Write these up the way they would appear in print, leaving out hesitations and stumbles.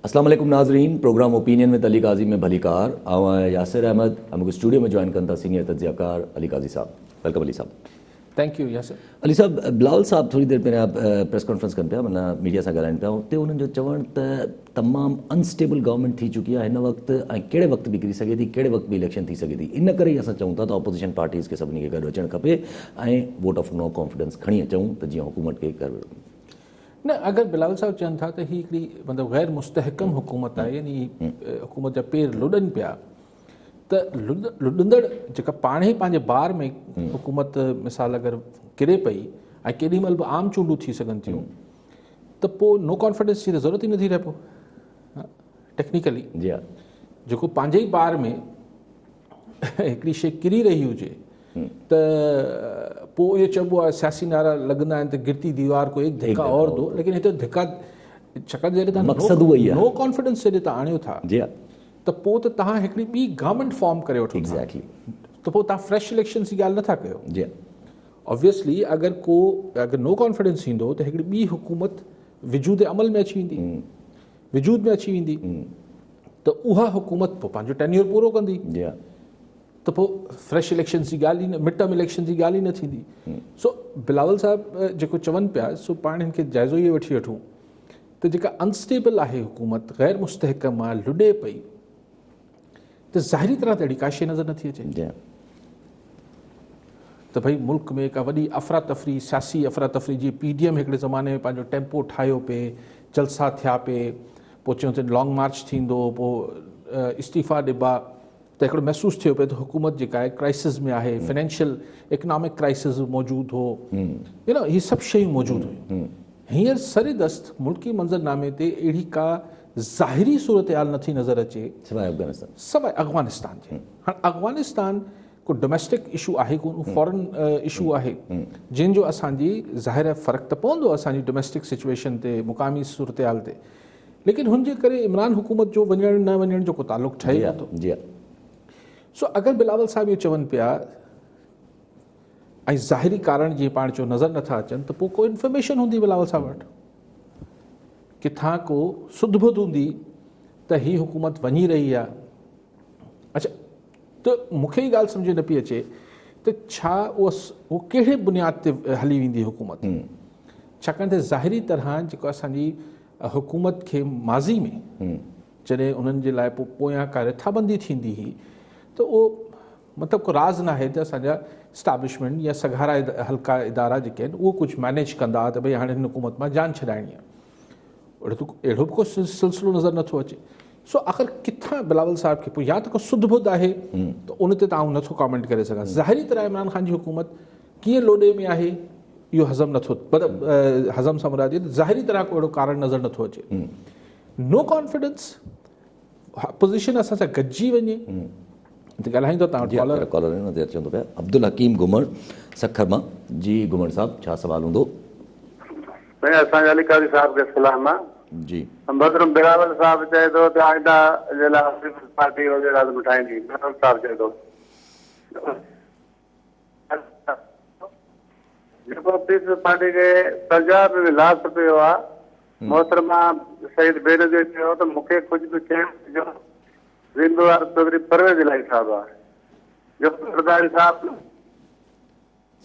अस्सलाम वालेकुम नाज़रीन, प्रोग्राम ओपिनियन में अली काजी में भलीकार आवां यासिर अहमद हमको स्टूडियो में ज्वाइन करता सीनियर तज्ज़ियाकार अली काजी साहब। वेलकम अली साहब। Thank you Yasir. अली साहब, बिलावल साहब थोड़ी देर पहिरियां प्रेस कॉन्फ्रेंस कनि पिया, माना मीडिया सां ॻाल्हाइनि पिया। उते उन्हनि जो चवणु त तमामु अनस्टेबल गवर्नमेंट थी चुकी आहे हिन वक़्तु, ऐं कहिड़े वक़्तु बि किरी सघे थी, कहिड़े वक़्तु बि इलेक्शन थी सघे थी। इन करे ई असां चऊं था त ऑपोज़िशन पार्टीज़ खे सभिनी खे गॾु अचणु खपे ऐं वोट ऑफ नो कॉन्फिडेंस खणी अचूं त जीअं हुकूमत खे कर न, अगर बिलावल साहब चवनि था त ही हिकिड़ी मतिलबु गैर मुस्तहकम हुकूमत आहे, यानी हुकूमत जा पेर लुॾनि पिया, त लुॾंदड़ जेका पाण ई पंहिंजे बार में हुकूमत मिसाल अगरि किरे पई ऐं केॾी महिल बि आम चूंडूं थी सघनि थियूं त पोइ नो कॉन्फिडेंस जी त ज़रूरत ई नथी रहे। पोइ टेक्निकली जेको पंहिंजे ई बार में हिकिड़ी शइ किरी रही हुजे त पोइ इहो चइबो आहे, सियासी नारा लॻंदा आहिनि त गिरती दीवार को एक धिका और दो, लेकिन हिते धिका छाकाणि जॾहिं तव्हां नो कॉन्फिडेंस जॾहिं तव्हां आणियो था त पोइ त तव्हां हिकिड़ी ॿी गवर्नमेंट फॉर्म करे वठो त पोइ तव्हां फ्रेश इलेक्शन जी ॻाल्हि नथा कयो। ऑब्वियसली अगरि नो कॉन्फिडेंस ईंदो त हिकिड़ी ॿी हुकूमत वजूद अमल में अची वेंदी, वजूद में अची वेंदी, त उहा हुकूमत पोइ पंहिंजो टेन्योर पूरो कंदी, त पोइ फ्रेश इलेक्शन जी ॻाल्हि ई न, मिड टर्म इलेक्शन जी ॻाल्हि ई न थींदी। सो बिलावल साहब जेको चवनि पिया, सो पाण हिन खे जाइज़ो इहो वठी वठूं त जेका अनस्टेबल आहे हुकूमत, गैर मुस्तहकम आहे, लुॾे पई, त ज़ाहिरी तरह त अहिड़ी का शइ नज़र नथी अचे त भई मुल्क में का वॾी अफ़रा तफ़री, सियासी अफ़रा तफ़री, जीअं PDM हिकिड़े ज़माने में पंहिंजो टेम्पो ठाहियो पिए, जलसा थिया पिए, पोइ चयूं त लॉन्ग मार्च थींदो, पोइ इस्तीफ़ा ॾिबा, त हिकिड़ो महसूसु थियो पिए त हुकूमत जेका आहे क्राइसिस में आहे, फाइनेंशियल इकनॉमिक क्राइसिस मौजूदु हो, हीअ सभु शयूं मौजूदु हुयूं। हींअर सरे दस्त मुल्की मंज़रनामे ते अहिड़ी का ज़ाहिरी सूरत हाल नथी नज़र अचे सवाइ अफ़गानिस्तान जे। हाणे अफ़गानिस्तान को डोमेस्टिक इशू आहे कोन, फॉरेन इशू आहे, जंहिंजो असांजी ज़ाहिर फ़र्क़ु त पवंदो असांजी डोमेस्टिक सिचुएशन ते, मुक़ामी सूरत हाल ते, लेकिन हुनजे करे इमरान हुकूमत जो वञणु न वञण जो को तालुक़ु ठहे नथो। सो अगरि बिलावल साहब इहो चवनि पिया ऐं ज़ाहिरी कारण जीअं पाण चयो नज़र नथा अचनि, त पोइ को इंफॉर्मेशन हूंदी बिलावल साहब वटि, किथां को सुध बुध हूंदी त ही हुकूमत वञी रही आहे। अच्छा, त मूंखे ई ॻाल्हि सम्झ न पई अचे त छा उहो कहिड़े बुनियाद ते हली वेंदी हुकूमत, छाकाणि त ज़ाहिरी तरह जेको असांजी हुकूमत खे माज़ी में जॾहिं उन्हनि जे लाइ पोयां का रिथाबंदी थींदी हुई त उहो मतिलबु को राज़ न आहे त असांजा इस्टेब्लिशमेंट या सघारा हल्का इदारा जेके आहिनि उहो कुझु मैनेज कंदा त भई हाणे हिन हुकूमत मां जान छॾाइणी आहे, अहिड़ो बि को सिलसिलो नज़र नथो अचे। सो आख़िर किथां बिलावल साहब खे पोइ या त को सुध बुध आहे त उन ते तव्हां नथो कॉमेंट करे सघां। ज़ाहिरी तरह इमरान ख़ान जी हुकूमत कीअं लोॾे में आहे इहो हज़म नथो, मतिलबु हज़म सां मुराद ज़ाहिरी तरह को अहिड़ो कारण नज़र नथो अचे। नो कॉन्फिडेंस अपोज़िशन असां सां गॾिजी वञे त ॻाल्हाईंदो। तव्हां कॉलर चवंदो पिया अब्दुल हकीम घुमण सखर मां। जी घुमण साहब, छा सवाल हूंदो? असांजे अली काज़ी साहब खे सलाम आहे जी। बदरुम बिलावल साहब चए थो त आइंदा जे लाइ पीपल्स पार्टी वग़ैरह ठाहींदी, बिलावल साहब चए थो जेको पीपल्स पार्टी खे पंजाब में लास्ट पियो आहे, मोहतरमा शहीद बेनज़ीर चयो त मूंखे कुझु बि चइणु ज़िम्मेवार चौधरी परवेज़ इलाही साहब आहे, जो सरदारी साहब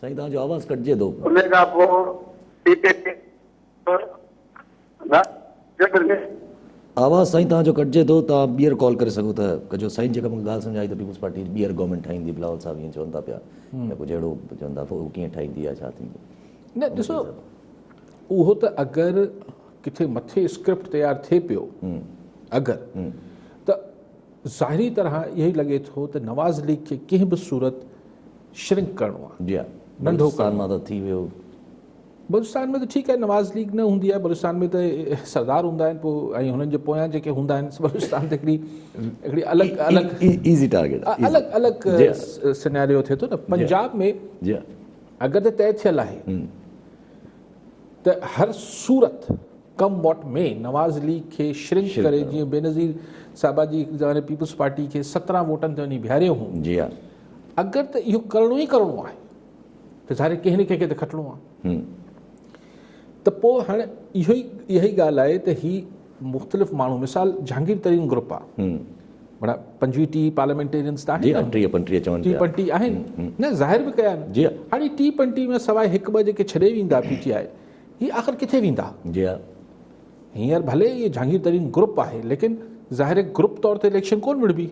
साईं तव्हांजो आवाज़ कटिजे थो। उन खां पोइ आवाज़ साईं तव्हांजो कटिजे थो, तव्हां ॿीहर कॉल करे सघो त कजो। साईं जेका मूंखे ॻाल्हि सम्झाई त पीपल्स पार्टी ॿीहर गवर्नमेंट ठाहींदी, बिलावल साहब ईअं चवनि था पिया या कुझु अहिड़ो चवंदा, पोइ कीअं ठाहींदी आहे, छा थींदो? न ॾिसो, उहो त अगरि किथे मथे स्क्रिप्ट तयारु थिए पियो अगरि, त ज़ाहिरी तरह इहो ई लॻे थो त नवाज़ लीग खे कंहिं बि सूरत श्रिंक करिणो आहे। नंढो मां त थी वियो, बलूचिस्तान में त ठीकु आहे, नवाज़ लीग न हूंदी आहे, बलूचिस्तान में त सरदार हूंदा आहिनि, पोइ ऐं हुननि जे पोयां जेके हूंदा आहिनि, बलूचिस्तान त हिकिड़ी अलॻि ईज़ी टारगेट, अलॻि सिनेरियो थिए थो न। पंजाब में अगरि त तय थियल आहे त हर सूरत कम वॉट में नवाज़ लीग खे श्रिंक करे, जीअं बेनज़ीर साहिबा जी पीपल्स पार्टी खे 17 वोटनि ते वञी बीहारियो हो, अगरि त इहो करिणो ई करिणो आहे त ज़ाहिर कंहिं न कंहिंखे त खटिणो आहे। त पोइ हाणे इहा ई ॻाल्हि आहे त ही मुख़्तलिफ़ माण्हू, मिसाल जहांगीर तरीन ग्रुप आहे, माना 25 पार्लियामेंटेरियंस त जी आहिनि, 30-35 चवनि पिया 30 आहिनि न, ज़ाहिर बि कया आहिनि। जी हाणे 30 में सवाइ हिकु ॿ जेके छॾे वेंदा PTI, ही आख़िर किथे वेंदा? जी हींअर भले इहे जहांगीर तरीन ग्रुप आहे, लेकिन ज़ाहिर ग्रुप तौर ते इलेक्शन कोन विढ़बी,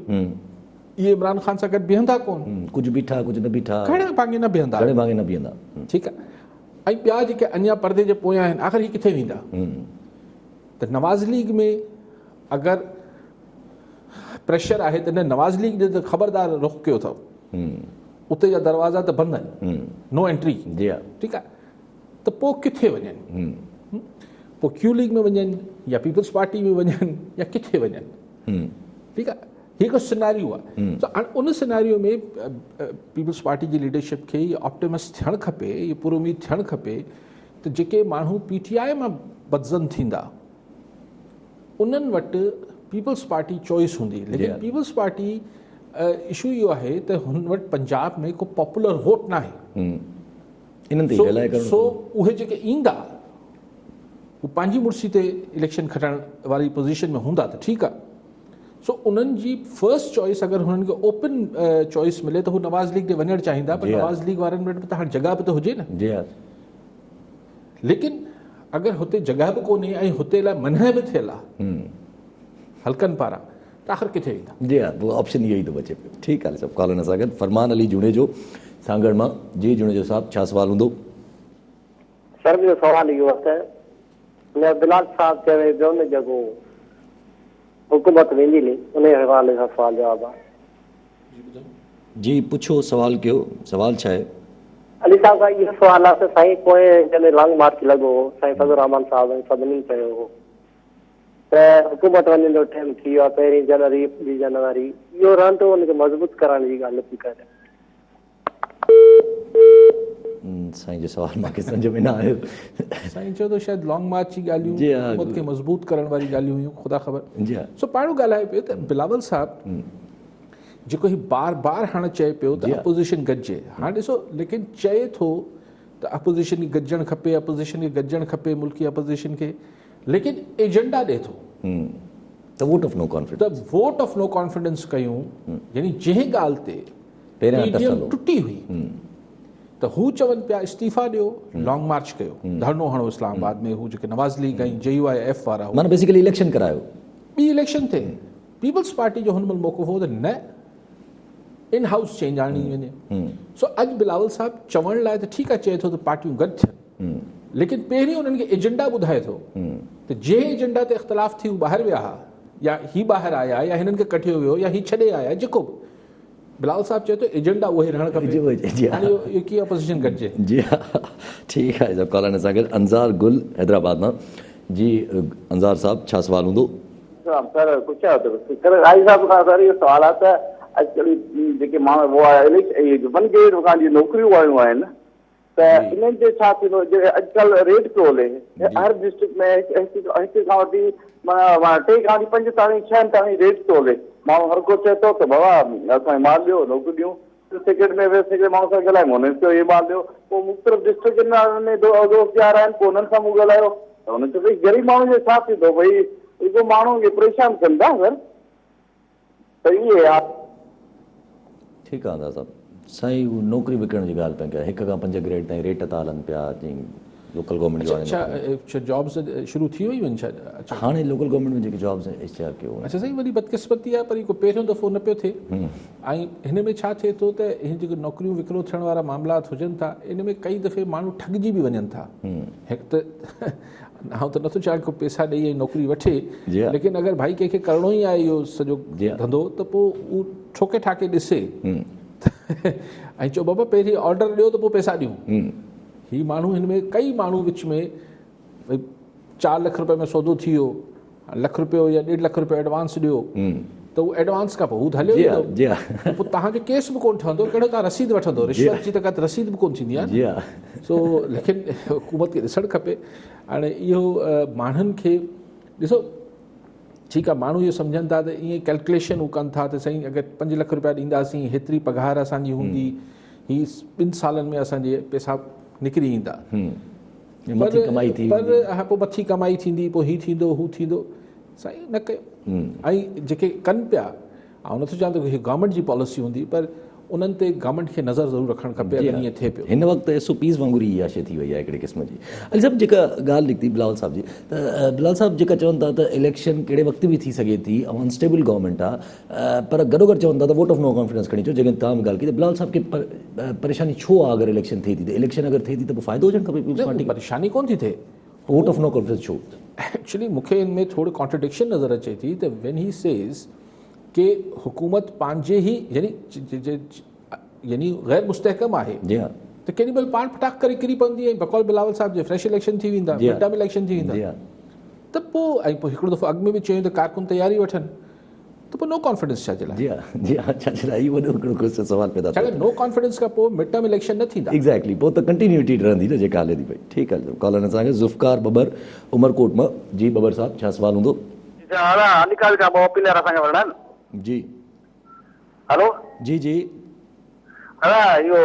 इहे इमरान ख़ान सां गॾु बीहंदा कोन, कुझु बीठा कुझु न बीठा, घणे भाङे न बीहंदा, घणे भाङे न बीहंदा। ठीकु आहे। ऐं ॿिया जेके अञा परदे जे पोयां आहिनि, आख़िर ही किथे वेंदा? त नवाज़ लीग में अगरि प्रेशर आहे त न, नवाज़ लीग जो त ख़बरदार रुख कयो अथव, उते जा दरवाज़ा त बंदि आहिनि, नो एंट्री। जी ठीकु आहे। त पोइ किथे वञनि? पोइ क्यू लीग में वञनि या पीपल्स पार्टी में वञनि या किथे वञनि? ठीकु आहे। हीअ हिकु सिनेरियो आहे। त हाणे उन सिनेरियो में पीपल्स पार्टी जी लीडरशिप खे इहो ऑप्टिमिस्ट थियणु खपे, इहो पूरो उमेद थियणु खपे त जेके माण्हू PTI मां बदज़न थींदा उन्हनि वटि पीपल्स पार्टी चॉइस हूंदी, लेकिन पीपल्स पार्टी इशू इहो आहे त हुन वटि पंजाब में को पॉपुलर वोट न आहे। इन्हनि ते ॻाल्हाए करणो। सो उहे जेके ईंदा उहे पंहिंजी मुड़सी ते इलेक्शन खटण वारी पोज़ीशन में हूंदा त ठीकु आहे। सो उन्हनि जी फर्स्ट चॉइस अगरि हुननि खे ओपन चॉइस मिले त हू नवाज़ लीग ॾे वञणु चाहींदा, पर नवाज़ लीग वारनि वटि त हाणे जॻह बि त हुजे न। जी लेकिन अगरि हुते जॻह बि कोन्हे ऐं हुते लाइ मना बि थियल आहे हल्कनि पारां, त आख़िर किथे वेंदा? जी वो ऑप्शन इहो ई थो बचे पियो। ठीकु आहे, सभु कॉलनि सां गॾु फरमान अली जुणेजो सांगड़ मां। जी जुणेजो साहब, छा सुवाल हूंदो? सर मुंहिंजो सुवाल इहो आहे त बिलाल साहब चवे पियो न जेको हुकूमत वेंदी नी, उन हवाले सां सुवाल जवाब आहे। जी पुछो, सवाल कयो, सवाल छा आहे? अली साहब का इहो सुवाल आहे त साईं पोइ जॾहिं लॉन्ग मार्च लॻो, साईं फज़लुर रहमान साहब ऐं सभिनी चयो हो त हुकूमत वञण जो टाइम थी वियो आहे, 1 जनवरी 2 जनवरी, इहो रहंदो हुनखे मज़बूत करण जी ॻाल्हि थी करे। साईं जो सवाल मूंखे सम्झ में न आयो। साईं चयो त शायदि लॉन्ग मार्च जी ॻाल्हियूं जी हा, हुकूमत खे मज़बूत करण वारी ॻाल्हियूं हुयूं, ख़ुदा ख़बर। जी हा। सो पाणो ॻाल्हाए पियो त बिलावल साहब जेको ही बार बार हाणे चए पियो त अपोज़िशन गॾिजे, हाणे ॾिसो, लेकिन चए थो त अपोज़िशन खे गॾिजणु खपे, अपोज़िशन खे गॾिजणु खपे, मुल्की अपोज़िशन खे, लेकिन एजेंडा ॾिए थो त वोट ऑफ नो कॉन्फिडेंस, त वोट ऑफ नो कॉन्फिडेंस कयूं, यानी जंहिं ॻाल्हि ते पहिरियां PDM टुटी हुई त हू चवनि पिया इस्तीफ़ा ॾियो, लॉन्ग मार्च कयो, धरनो हणो इस्लामाबाद में, हू जेके नवाज़ लीग ऐं JUIF वारा माना बेसिकली इलेक्शन करायो, ॿी इलेक्शन थिए। पीपल्स पार्टी जो हुन महिल मौक़ो हो त न इन हाउस चेंज आणी वञे। सो अॼु बिलावल साहब चवण लाइ त ठीकु आहे, चए थो त पार्टियूं गॾु थियनि, लेकिन पहिरीं उन्हनि खे एजेंडा ॿुधाए थो त जंहिं एजेंडा ते इख़्तिलाफ़ थी हू ॿाहिरि विया हुआ, या ही ॿाहिरि आया, या हिननि खे कठियो वियो, या ही छॾे आया, जेको बि बिलावल साहब चए थो एजेंडा उहो ई रहणु खपे, की अपोज़िशन गॾिजे। जी हा, ठीकु आहे। सभु कॉलनि सां गॾु अंज़ार गुल हैदराबाद मां। जी अंज़ार साहब, छा सुवाल हूंदो? सर पुछा सर राई साहब खां सर इहो सुवाल आहे त अॼुकल्ह जेके माण्हू वन गेट जी नौकरियूं वारियूं आहिनि त इन्हनि जो छा थींदो? अॼुकल्ह रेट पियो हले हर डिस्ट्रिक्ट में, हिकु खां वठी 3 खां वठी 5 ताईं 6 ताईं रेट पियो हले। माण्हू हर को चए थो त बाबा असांखे माल ॾियो, नौकरी ॾियूं, सेक्रेट में वेस्ट सेक्रेट माण्हू सां ॻाल्हाए, हुननि चयो इहे माल ॾियो, पोइ मुख़्तलिफ़ डिस्ट्रिक्टनि में दोस्त यार आहिनि, पोइ हुननि सां मूं ॻाल्हायो त हुननि चयो भई ग़रीब माण्हू जो छा थींदो, भई एॾो माण्हू खे परेशान कंदा सर, त इहे आहे। ठीकु आहे दादा साहब। साईं उहो नौकिरी विकिणण जी ॻाल्हि पिया कया, 1 खां 5 ग्रेड ताईं रेट था हलनि पिया, जीअं लोकल गवर्नमेंट अच्छा जॉब्स शुरू थी वई आहिनि छा? हाणे लोकल गवर्नमेंट में जेके जॉब्स इश्तिहार कयो। अच्छा साईं, वरी बदकिस्मती आहे, पर को पहिरियों दफ़ो न पियो थिए। ऐं हिन में छा थिए थो त हिन जेके नौकरियूं विकिरो थियण वारा मामलात हुजनि था, इन में कई दफ़े माण्हू ठॻिजी बि वञनि था। हिकु त आउं त नथो चाहियां को पैसा ॾेई ऐं नौकिरी वठे, लेकिन अगरि भाई कंहिंखे करिणो ई आहे इहो सॼो धंधो, त पोइ उहो ठोके ठाके ॾिसे ऐं चओ बाबा पहिरीं ऑर्डर ॾियो त पोइ पैसा ॾियूं। ही माण्हू हिन में कई माण्हू विच में भई 4 लख रुपए में सौदो थी वियो, लख रुपयो या 1.5 लख रुपयो एडवांस ॾियो, त उहो एडवांस खां पोइ हू हलियो वेंदो, पोइ तव्हांजो केस बि कोन ठहंदो, कहिड़ो तव्हां रसीद वठंदो, रिश्वत जी त का रसीद बि कोन थींदी आहे। सो लेकिन हुकूमत खे ॾिसणु खपे। हाणे इहो माण्हुनि खे ॾिसो, ठीकु आहे, माण्हू इहो सम्झनि था त ईअं कैलकुलेशन हू कनि था त साईं अगरि 5 लख रुपया ॾींदासीं, हेतिरी पघार असांजी हूंदी, ही 2 सालनि में असांजे पैसा निकिरी ईंदा, पर पोइ मथी कमाई थींदी, पोइ ही थींदो हू थींदो। साईं न कयो ऐं जेके कनि पिया ऐं नथो चवां त गवर्नमेंट जी पॉलिसी हूंदी पर उन्हनि ते गवर्नमेंट खे नज़र ज़रूरु रखणु खपे अगरि ईअं थिए पियो हिन वक़्तु SOPs वांगुरु इहा शइ थी वई आहे हिकिड़े क़िस्म जी। अली साहब जेका ॻाल्हि निकिती बिलावल साहब जी त बिलावल साहब जेका चवनि था त इलेक्शन कहिड़े वक़्तु बि थी सघे थी ऐं अनस्टेबल गवर्नमेंट आहे पर गॾोगॾु चवनि था त वोट ऑफ नो कॉन्फिडेंस खणी अचो जेकॾहिं तव्हां ॻाल्हि कई त बिलावल साहब खे परेशानी छो आहे अगरि इलेक्शन थिए थी त इलेक्शन अगरि थिए थी त पोइ फ़ाइदो हुजणु खपे पीपल्स पार्टी खे परेशानी कोन थी थिए वोट ऑफ नो कॉन्फिडेंस छो एक्चुअली मूंखे हिन में थोरी कॉन्ट्रडिक्शन नज़र अचे थी त व्हेन ही सेज़ कि हुकूमत पंहिंजे ई यानी गैर मुस्तहकम आहे जी हा त केॾी महिल पाण फटाक करे किरी पवंदी ऐं बकौल बिलावल साहब जे फ्रेश इलेक्शन थी वेंदा मिड टर्म इलेक्शन थी जी वेंदा हा त पोइ ऐं पोइ हिकिड़ो दफ़ो अॻु में बि चयूं त कारकुन तयारी वठनि त पोइ नो कॉन्फिडेंस छा जे लाइ जी हा छा जे लाइ इहो वॾो हिकिड़ो सवाल पैदा थियो छाकाणि नो कॉन्फिडेंस खां पोइ मिड टर्म इलेक्शन न थींदा एग्ज़ैक्टली पोइ त कंटिन्यूटी रहंदी न जेका हले थी पई ठीकु आहे कॉलर असांखे ज़ुफ़्कार बबर उमरकोट मां जी बबर साहब छा सवाल हूंदो जी हेलो जी जी इहो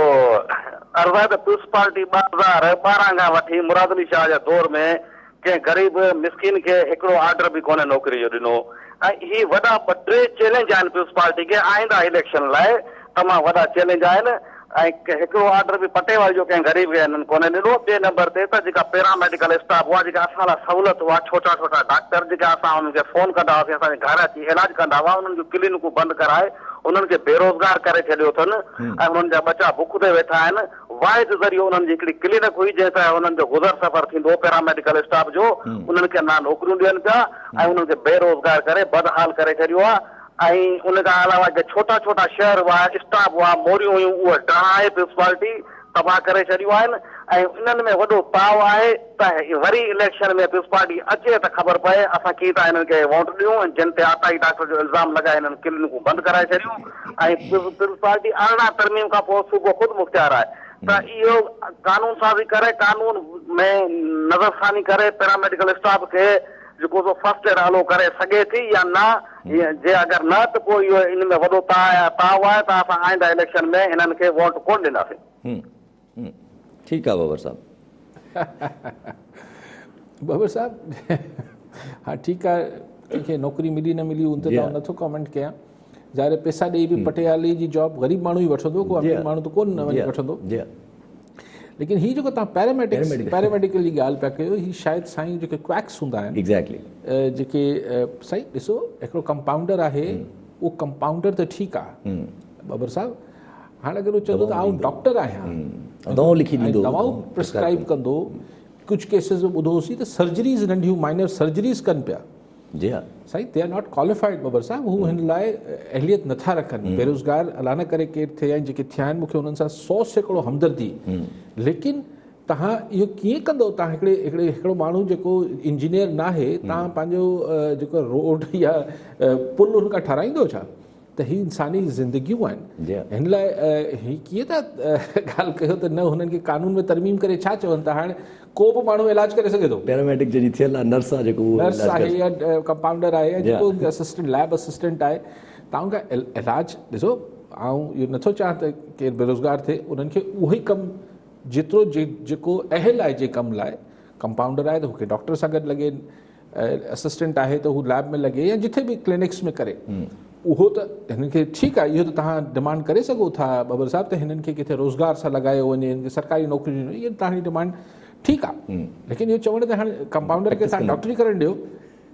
अर्वाद पीपल्स पार्टी 2012 खां वठी मुराद अली शाह जे दौर में कंहिं ग़रीब मिसकिन खे हिकिड़ो ऑर्डर बि कोन्हे नौकरी जो ॾिनो ऐं ही वॾा 2-3 चैलेंज आहिनि पीपल्स पार्टी खे आईंदा इलेक्शन लाइ तमामु वॾा चैलेंज आहिनि ऐं हिकिड़ो ऑर्डर बि पटेवाल जो कंहिं ग़रीब खे हिननि कोन्हे ॾिनो। ॿिए नंबर ते त जेका पैरामेडिकल स्टाफ हुआ जेका असां लाइ सहूलियत हुआ छोटा छोटा डॉक्टर जेका असां उन्हनि खे फ़ोन कंदा हुआसीं असांजे घर अची इलाज कंदा हुआ उन्हनि जूं क्लिनिकूं बंदि कराए उन्हनि खे बेरोज़गार करे छॾियो अथनि ऐं उन्हनि जा बचा बुख ते वेठा आहिनि। वाहिद ज़रियो उन्हनि जी हिकिड़ी क्लिनिक हुई जंहिंसां हुननि जो गुज़र सफ़र थींदो पैरामेडिकल स्टाफ जो उन्हनि खे ना नौकरियूं ॾियनि पिया ऐं उन्हनि खे बेरोज़गार करे बदहाल करे छॾियो आहे। ऐं उन खां अलावा जे छोटा छोटा शहर हुआ स्टाफ हुआ मोरियूं हुयूं उहे डराए म्यूनिसिपालिटी तबाह करे छॾियूं आहिनि ऐं इन्हनि में वॾो ताव आहे त वरी इलेक्शन में म्यूनिसिपालिटी अचे त ख़बर पए असां कीअं था हिननि खे वोट ॾियूं ऐं जिन ते आटाई डॉक्टर जो इल्ज़ाम लॻाए हिननि क्लिनिकूं बंदि कराए छॾियूं ऐं म्यूनिसिपालिटी 18 तरमीम खां पोइ सुबुह ख़ुदि मुख़्तियार आहे त इहो कानून साज़ी करे कानून में नज़रसानी करे पैरामेडिकल स्टाफ खे जेको सो फर्स्ट एड हलो करे सघे थी या न जे अगरि न त पोइ इहो इन में वॾो ताव आहे त असां आईंदा इलेक्शन में हिननि खे वोट कोन ॾींदासीं। ठीकु आहे बबर साहब बबर साहब हा ठीकु आहे कंहिंखे नौकिरी मिली न मिली उन ते नथो कमेंट कयां ज़ाहिर पैसा ॾेई बि पटियाले जी जॉब ग़रीब माण्हू ई वठंदो को अमीर माण्हू त कोन वञी वठंदो लेकिन हीअ जेको तव्हां पैरामेडिकल जी ॻाल्हि पिया कयो हीअ शायदि साईं जेके क्वैक्स हूंदा आहिनि एग्ज़ैक्टली जेके साईं ॾिसो हिकिड़ो कंपाउंडर आहे उहो कंपाउंडर त ठीकु आहे बबर साहब हाणे अगरि उहो चवंदो त आउं डॉक्टर आहियां दवाऊं लिखी ॾींदो दवाऊं प्रिस्क्राइब कंदो कुझु केसिस में ॿुधोसीं त सर्जरीज़ नंढियूं माइनर सर्जरीज़ कनि पिया जी हा साईं दे आर नॉट क्वालिफाइड बबर साहब हू हिन लाइ अहलियत नथा रखनि बेरोज़गार अला न करे केरु थिए ऐं जेके थिया आहिनि मूंखे हुननि सां 100 सैकड़ो हमदर्दी लेकिन तव्हां इहो कीअं कंदो तव्हां हिकिड़ो माण्हू जेको इंजीनियर न आहे तव्हां पंहिंजो जेको रोड या पुल हुन खां ठाराईंदो छा त हीअ इंसानी ज़िंदगियूं आहिनि हिन लाइ हीअ कीअं था ॻाल्हि कयो त न हुननि खे कानून में तरमीम करे छा चवनि था हाणे को बि माण्हू इलाज करे सघे थो पैरामेडिक जॾहिं थियल आहे नर्स आहे जेको नर्स आहे या कंपाउंडर आहे या जेको असिस्टेंट लैब असिस्टेंट आहे तव्हां खां इलाज ॾिसो ऐं इहो नथो चाहियां त केरु बेरोज़गार थिए उन्हनि खे उहो ई कमु जेतिरो जेको अहल आहे जे कम लाइ कंपाउंडर आहे त मूंखे डॉक्टर सां गॾु लॻे असिस्टेंट आहे त हू लैब में लॻे या जिथे बि क्लिनिक्स में करे उहो त हिननि खे ठीकु आहे इहो त तव्हां डिमांड करे सघो था बबर साहब त हिननि खे किथे रोज़गार सां लॻायो वञे हिननि खे सरकारी नौकरी ॾिनो इहा तव्हांजी डिमांड ठीकु आहे लेकिन इहो चवण त हाणे कंपाउंडर खे तव्हां डॉक्टरी करणु ॾियो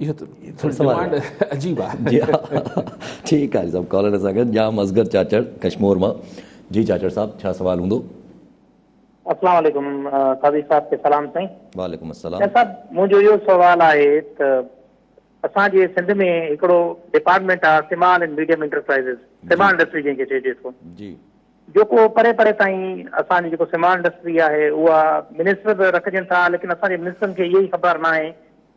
इहो त डिमांड अजीब आहे ठीकु आहे सभु कॉलर सां गॾु जाम असगर चाचड़ कश्मीर मां जी चाचड़ साहब छा सवाल हूंदो अस्सलाम वालेकुम काज़ी साहब के सलाम साईं वालेकुम अस्सलाम साहब मुंहिंजो इहो सुवाल आहे त असांजे सिंध में हिकिड़ो डिपार्टमेंट आहे small and medium enterprises small industry जंहिंखे चइजे थो जी जेको परे परे ताईं असांजी जेको स्मॉल इंडस्ट्री आहे उहा मिनिस्टर बि रखजनि था लेकिन असांजे मिनिस्टरनि खे इहा ई ख़बर न आहे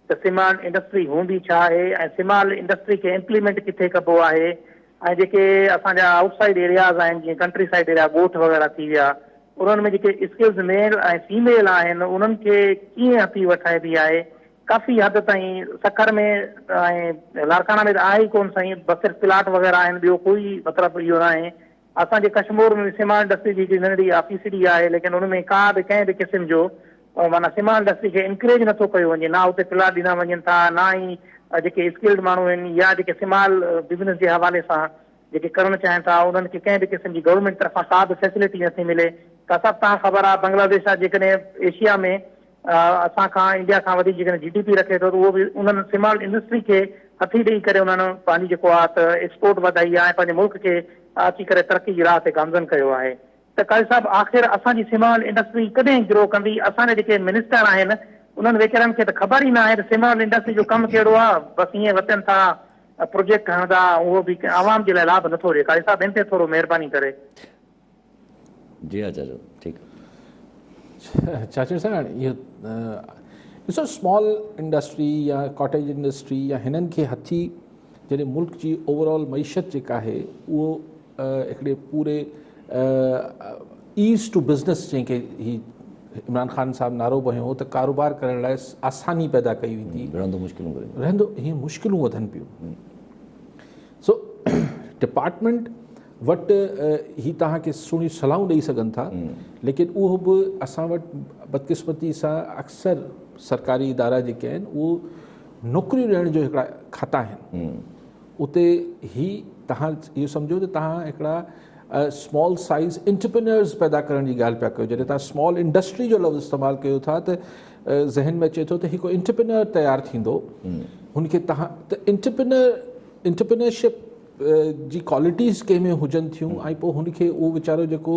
त स्मॉल इंडस्ट्री हूंदी छा आहे ऐं स्मॉल इंडस्ट्री खे इम्प्लीमेंट किथे कबो आहे ऐं जेके असांजा आउटसाइड एरियाज़ आहिनि जीअं कंट्री साइड एरिया ॻोठ वग़ैरह थी विया उन्हनि में जेके स्किल्स मेल ऐं फीमेल आहिनि उन्हनि खे कीअं हथी वठाइबी आहे काफ़ी हद ताईं सखर में ऐं लारकाना में त आहे ई कोन साईं बसि सिर्फ़ु प्लाट वग़ैरह आहिनि ॿियो कोई मतिलबु इहो न आहे असांजे कश्मीर में स्मॉल इंडस्ट्री जी नंढड़ी ऑफिसरी आहे लेकिन उन में का बि कंहिं बि क़िस्म जो माना स्मॉल इंडस्ट्री खे इनकरेज नथो कयो वञे ना उते प्लाट ॾिना वञनि था ना ई जेके स्किल्ड माण्हू आहिनि या जेके स्मॉल बिज़नेस जे हवाले सां जेके करणु चाहिनि था उन्हनि खे कंहिं बि क़िस्म जी गवर्नमेंट तरफ़ां का बि फैसिलिटी नथी मिले। त सभु तव्हां ख़बर आहे बांग्लादेश आहे जेकॾहिं एशिया में असां खां इंडिया खां वधीक जेकॾहिं GDP रखे थो त उहो बि उन्हनि स्मॉल इंडस्ट्री खे हथी ॾेई करे उन्हनि पंहिंजी जेको आहे त एक्सपोर्ट वधाई आहे ऐं पंहिंजे मुल्क खे अची करे तरक़ी जी राह ते गामज़न कयो आहे। त काज़ी साहब आख़िर असांजी स्मॉल इंडस्ट्री कॾहिं ग्रो कंदी? असांजा जेके मिनिस्टर आहिनि उन्हनि वीचारनि खे त ख़बर ई न आहे त स्मॉल इंडस्ट्री जो कमु कहिड़ो आहे, बसि ईअं वतनि था प्रोजेक्ट खणंदा, उहो बि आवाम जे लाइ लाभ नथो ॾिए। काज़ी साहब इन ते थोरो महिरबानी करे। जी हाँ चाचा, ठीकु आहे। चाचा साहब इहो ॾिसो स्मॉल इंडस्ट्री या कॉटेज इंडस्ट्री या हिननि खे हथी जॾहिं मुल्क जी ओवरऑल मईशत जेका आहे उहो हिकिड़े पूरे ईज़ टू बिज़नेस जंहिंखे ही इमरान ख़ान साहब नारो बहियो हो त कारोबार करण लाइ आसानी पैदा कई वेंदी, रहंदो हीअं मुश्किलूं वधनि पियूं। सो डिपार्टमेंट वटि ही तव्हांखे सुहिणी सलाहूं ॾेई सघनि था, लेकिन उहो बि असां वटि बदकिस्मती सां अक्सर सरकारी इदारा जेके आहिनि उहो नौकरियूं ॾियण जो हिकिड़ा खाता आहिनि। उते ही तव्हां इहो सम्झो त तव्हां हिकिड़ा स्मॉल साइज़ एंटरप्रेन्योर्स पैदा करण जी ॻाल्हि पिया कयो। जॾहिं तव्हां स्मॉल इंडस्ट्री जो लफ़्ज़ इस्तेमालु कयो था त ज़हन में अचे थो त हिकु एंटरप्रेन्योर तयारु थींदो, हुनखे तव्हां त एंटरप्रेन्योरशिप जी क्वालिटीज़ कंहिं में हुजनि थियूं ऐं पोइ हुनखे उहो वीचारो जेको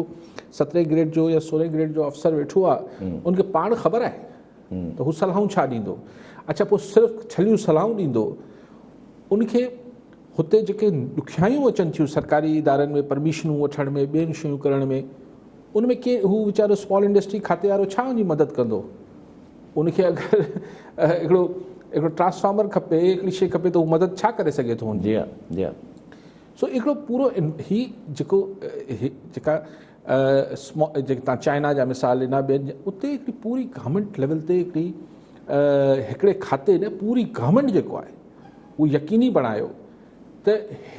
17 ग्रेड जो या 16 ग्रेड जो अफ़सर वेठो आहे उनखे पाण ख़बर आहे त हू सलाहूं छा ॾींदो। अच्छा, पोइ सिर्फ़ु छलियूं सलाहूं ॾींदो, उनखे हुते जेके ॾुखियायूं अचनि थियूं सरकारी इदारनि में परमिशनूं वठण में, ॿियनि शयूं करण में, उनमें के हू वीचारो स्मॉल इंडस्ट्री खाते वारो छा उनजी मदद कंदो? उनखे अगरि हिकिड़ो ट्रांसफार्मर खपे, हिकिड़ी शइ खपे त हू मदद छा करे सघे थो? जी हा, जी हा। सो हिकिड़ो पूरो ही जेको जेका जेके तव्हां चाइना जा मिसाल ॾिना ॿियनि, उते हिकिड़ी पूरी गवर्नमेंट लेवल ते हिकिड़े खाते ने पूरी गवर्नमेंट जेको आहे उहो यकीनी बणायो त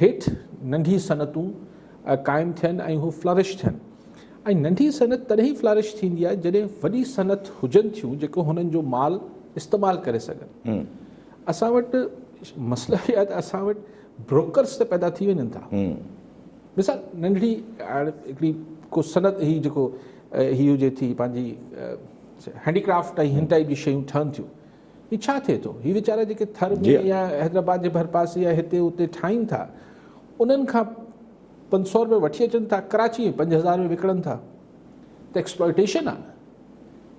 हेठि नंढी सनतूं क़ाइमु थियनि ऐं हू फ्लरिश थियनि। ऐं नंढी सनत तॾहिं ई फ्लरिश थींदी आहे जॾहिं वॾी सनत हुजनि थियूं जेको हुननि जो माल इस्तेमालु करे सघनि। असां वटि मसइलो इहो आहे त असां वटि ब्रोकर्स त पैदा थी वञनि था। मिसाल नंढड़ी हिकिड़ी को सनत ही जेको ही हुजे थी पंहिंजी हैंडीक्राफ्ट ऐं हिन टाइप जी शयूं ठहनि थियूं, हीउ छा थिए थो? हीउ वीचारा जेके थर में या हैदराबाद जे भरपासे या हिते उते ठाहिनि था, उन्हनि खां 500 रुपए वठी अचनि था, कराची में 5000 में विकिणनि था, त एक्सप्लॉइटेशन आहे।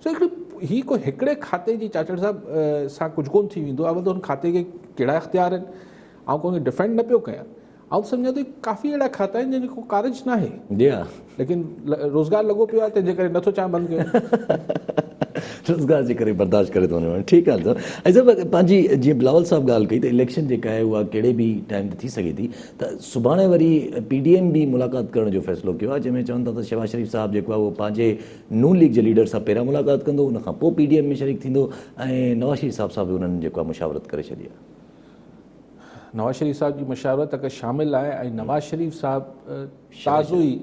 सो हिकिड़ी ही को हिकिड़े खाते जी चाचड़ साहब सां कुझु कोन थी वेंदो आहे। हुन खाते खे कहिड़ा इख़्तियार आहिनि, आउं कोई डिफेंड न पियो कयां, आउं सम्झां थो काफ़ी अहिड़ा खाता आहिनि जंहिंजो को कारज न आहे, जी हा, लेकिन रोज़गार लॻो पियो आहे, तंहिंजे करे नथो चाहियां बंदि कयो। रोज़गार जे करे बर्दाश्त करे थो वञे। ठीकु आहे सर। ऐं सर पंहिंजी जीअं बिलावल साहब ॻाल्हि कई त इलेक्शन जेका आहे उहा कहिड़े बि टाइम ते थी सघे थी, त सुभाणे वरी PDM बि मुलाक़ात करण जो फ़ैसिलो कयो आहे, जंहिंमें चवनि था त शहबाज शरीफ़ साहब जेको आहे उहो पंहिंजे नून लीग जे लीडर सां पहिरियां मुलाक़ात कंदो, उनखां पोइ PDM में शरीक थींदो, ऐं नवाज़ शरीफ़ साहब बि उन्हनि जेको आहे मुशावरत करे छॾी आहे। नवाज़ शरीफ़ साहब जी मशावरत अगरि शामिल आहे ऐं नवाज़ शरीफ़ साहब ताज़ो ई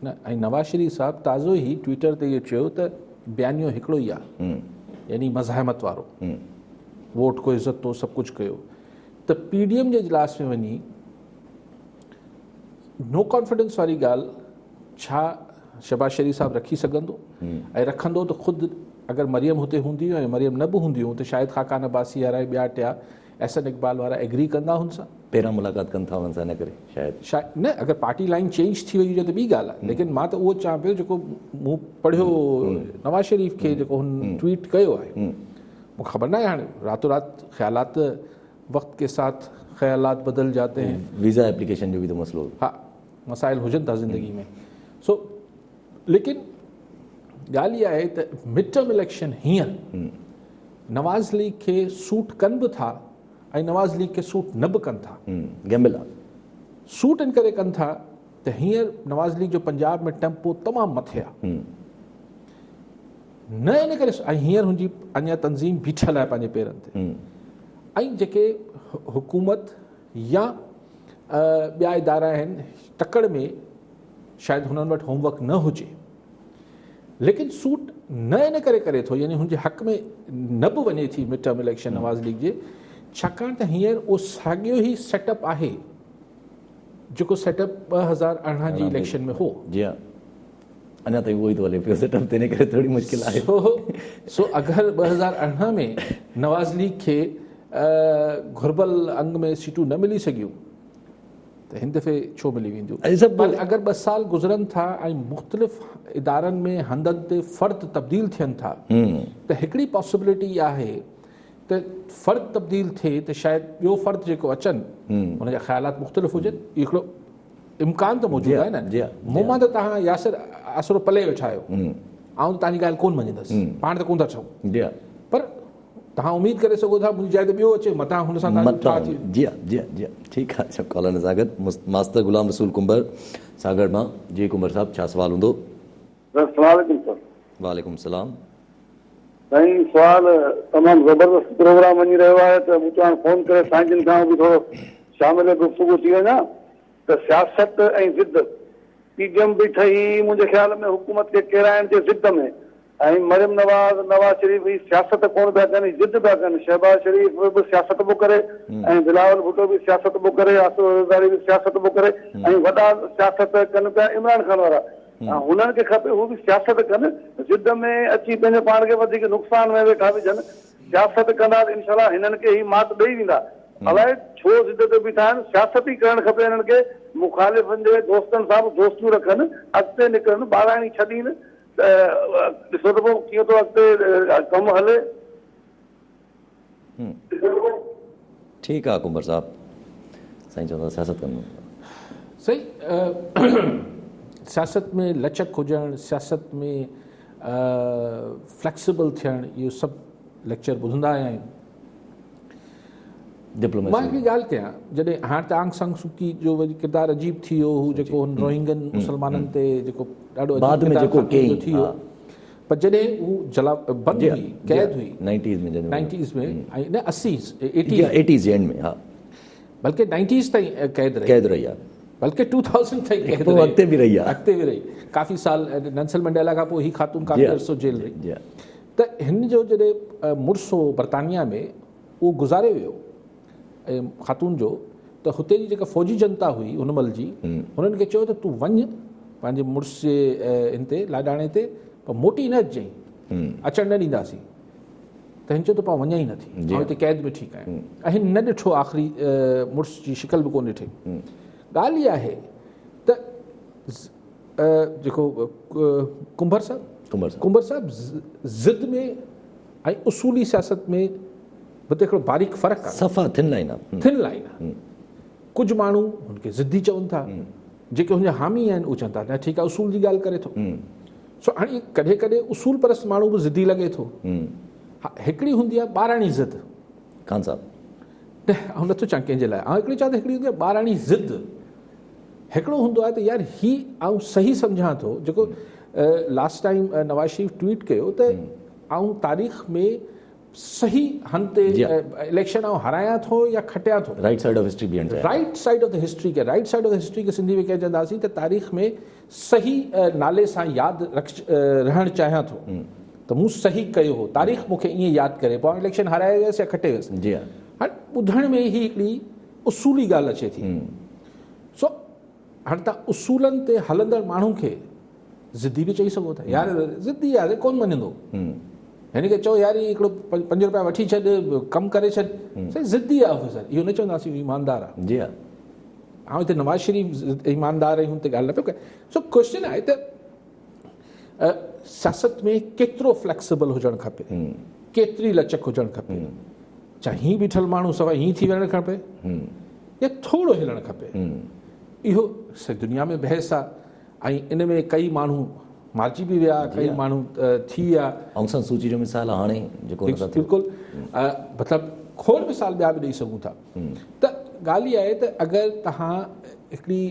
न ऐं नवाज़ शरीफ़ साहब ताज़ो ई ट्विटर ते इहो चयो त बयानियो हिकिड़ो ई आहे, यानी मज़ाहमत वारो, वोट को इज़त तो सभु कुझु कयो। त PDM जे इजलास में वञी नो कॉन्फिडेंस वारी ॻाल्हि छा शहबाज शरीफ़ साहब रखी सघंदो? ऐं रखंदो त ख़ुदि अगरि मरियम हुते हूंदी ऐं मरियम न बि हूंदी त शायदि ख़ाकान अब्बासी वारा ॿिया टिया एहसन इक़बाल वारा एग्री कंदा हुन सां, पहिरां मुलाक़ात कनि था हुन सां, इन करे शायदि न अगरि पार्टी लाइन चेंज थी वई हुजे त ॿी ॻाल्हि आहे। लेकिन मां त उहो चवां पियो जेको मूं पढ़ियो नवाज़ शरीफ़ खे जेको हुन ट्वीट कयो आहे, मूंखे ख़बर न आहे, हाणे रातों रात ख़्यालात वक़्त के साथ ख़्यालात बदल जाते हैं, वीज़ा एप्लीकेशन जो बि त मसलो, हा मसाइल हुजनि था ज़िंदगी में। सो लेकिन ॻाल्हि इहा आहे त मिड टर्म इलेक्शन हींअर नवाज़ लीग खे सूट कनि बि था ऐं नवाज़ लीग खे सूट न बि कनि था। गैम्बल आहे, सूट इन करे कनि था त हींअर नवाज़ लीग जो पंजाब में टेम्पो तमामु मथे आहे, न इन करे ऐं हींअर हुनजी अञा तंज़ीम बीठल आहे पंहिंजे पेरनि ते, ऐं जेके हुकूमत या ॿिया इदारा आहिनि तकड़ में शायदि हुननि वटि होमवर्क न हुजे, लेकिन सूट न इन करे करे थो, यानी हुनजे हक़ में न बि वञे थी मिड टर्म इलेक्शन नवाज़ लीग जे, छाकाणि त हींअर उहो साॻियो ई सेटअप आहे जेको सेटअप 2018 जी इलेक्शन में हो। जी हाँ, अञा ताईं उहो ई थो हले पियो सेटअप, तंहिं करे थोरी मुश्किल आहे। सो अगरि 2018 में नवाज़ लीग खे घुर्बल अंग में सीटूं न मिली सघियूं त हिन दफ़े छो मिली वेंदियूं? पर अगरि 2 साल गुज़रनि था ऐं मुख़्तलिफ़ इदारनि में हंधनि ते फ़र्द तब्दील थियनि था त हिकिड़ी पॉसिबिलिटी आहे त फ़र्द तब्दील थिए त शायदि ॿियो फ़र्द जेको अचनि हुनजा ख़्यालात मुख़्तलिफ़ हुजनि। हिकिड़ो इम्कान त मौजूदु आहे न। मूं मां त तव्हां यासिर आसरो पले वेठा आहियो, आउं त तव्हांजी ॻाल्हि कोन मञींदुसि, पाण त कोन था चऊं, पर तव्हां उमेद करे सघो था मुंहिंजी जाइ ते ॿियो अचे मथां हुन सां जी जी ठीकु आहे। अच्छा, कॉलर सां गॾु मास्टर गुलाम रसूल कुंबर सागर मां। जी कुंबर साहब, छा सुवाल हूंदो? वालेकुम सलाम साईं। सुवाल तमामु ज़बरदस्त प्रोग्राम वञी रहियो आहे त मूं चवां फ़ोन करे साईं खां बि थोरो शामिल गुफ़्तगू थी वञा त सियासत ऐं ज़िद पीडीएम बि ठही मुंहिंजे ख़्याल में हुकूमत खे किराइण जे ज़िद में, ऐं मरियम नवाज़ शरीफ़ बि सियासत कोन पिया कनि, ज़िद पिया कनि। शहबाज शरीफ़ बि सियासत पियो करे ऐं बिलावल भुट्टो बि सियासत पियो करे, आसिफ ज़रदारी बि सियासत पियो करे ऐं वॾा सियासत कनि पिया इमरान खान वारा। हुननि खे खपे हू बि सियासत कनि, ज़िद में अची पंहिंजे पाण खे वधीक नुक़सान में वेठा विझनि। सियासत कंदा त इनशाला हिननि खे ई मात ॾेई वेंदा। अलाए छो ज़िद ते बीठा आहिनि? सियासत ई करणु खपे हिननि खे। मुखालिफ़नि जे दोस्तनि सां बि दोस्तियूं रखनि, अॻिते निकिरनि, ॿाराणी छॾीनि त ॾिसो त पोइ कीअं थो अॻिते कमु हले। ठीकु आहे कुंबर साहब, साईं चवंदा सियासत कंदो सही। सियासत में लचक हुजणु, सियासत में फ्लैक्सिबल थियणु, इहो सभु लेक्चर ॿुधंदा आया आहियूं। मां हिकिड़ी ॻाल्हि कयां, जॾहिं हाणे त आंग सान सूकी जो वरी किरदारु अजीब थी वियो, हू जेको हुन रोहिंगन मुस्लमाननि ते जेको ॾाढो बाद में जेको थी वियो, पर जॾहिं हू बंदि हुई, क़ैद हुई 90s में ऐं न 80s एंड में, हा, बल्कि 90s ताईं क़ैद रही आहे, बल्कि 2000 ताईं क़ैद रही, अॻिते बि रही आहे, काफ़ी साल। नेल्सन मंडेला खां पोइ ही ख़ातून काफ़ी अरसो जेल रही। त हिन जो जॾहिं मुड़ुसु हो बरतानिया में, उहो गुज़ारे वियो ख़ातून जो, त हुते जी जेका फ़ौजी जनता हुई उन महिल जी, हुननि खे चयो त तूं वञ पंहिंजे मुड़ुस जे हिन ते लाॾाणे ते, पर मोटी न अचिजांइ, अचणु न ॾींदासीं। त हिन चयो त पाण वञा ई नथी, ऐं हिते क़ैद में ठीकु आहियां। ऐं हिन न ॾिठो आख़िरी मुड़ुस जी शिकल बि कोन ॾिठी। ॻाल्हि इहा आहे त जेको कुंबर साहब ज़िद में ऐं उसूली सियासत में बि हिकिड़ो बारीक फ़र्क़ु आहे, सफ़ा थिन लाइन आहे। कुझु माण्हू हुनखे ज़िदी चवनि था, जेके हुनजा हामी आहिनि उहे चवनि था न ठीकु आहे उसूल जी ॻाल्हि करे थो। सो हाणे कॾहिं कॾहिं उसूल परस्त माण्हू बि ज़िदी लॻे थो। हा, हिकिड़ी हूंदी आहे ॿाराणी ज़िद, खान साहब ऐं नथो चवां कंहिंजे लाइ, ऐं हिकिड़ी चवां त हिकिड़ी हूंदी आहे ॿाराणी ज़िद। हिकिड़ो हूंदो आहे त यार ही आउं सही सम्झां थो, जेको लास्ट टाइम नवाज़ शरीफ़ ट्वीट कयो त आउं तारीख़ में सही हंध ते इलेक्शन आउं हरायां थो या खटियां थो, राइट साइड ऑफ हिस्ट्री बीहण चाहिए, right side of the history खे, right side of the history खे सिंधी में कंहिं चवंदासीं त तारीख़ में सही नाले सां यादि रहणु चाहियां थो, त मूं सही कयो हो, तारीख़ मूंखे ईअं यादि करे, पोइ इलेक्शन हराए वियुसि या खटे वियुसि। जी हा, हाणे ॿुधण में ई हिकिड़ी उसूली ॻाल्हि अचे थी। सो हाणे तव्हां उसूलनि ते हलंदड़ माण्हू खे ज़िदी बि चई सघो था, यार ज़िदी आहे कोन मञंदो, हिन खे चओ यार हिकिड़ो 5 रुपया वठी छॾ, कमु करे छॾ, साईं ज़िदी आहे ऑफिसर, इहो न चवंदासीं ईमानदार आहे। जी हा, ऐं हिते नवाज़ शरीफ़ ईमानदार ऐं हुन ते ॻाल्हि न पियो करे। सो क्वेश्चन आहे त सियासत में केतिरो फ्लैक्सिबल हुजणु खपे, केतिरी लचक हुजणु खपे, चाहे हीअं बीठल माण्हू सवाइ हीअं थी वञणु खपे या थोरो हिलणु खपे, इहो दुनिया में बहस आहे। ऐं इन में कई माण्हू मारिजी बि विया, कई माण्हू थी विया। आउं सान सूची जो मिसाल हाणे जेको बिल्कुलु मतिलबु खोड़ मिसाल ॿिया बि ॾेई सघूं था। त ॻाल्हि इहा आहे त अगरि तव्हां हिकिड़ी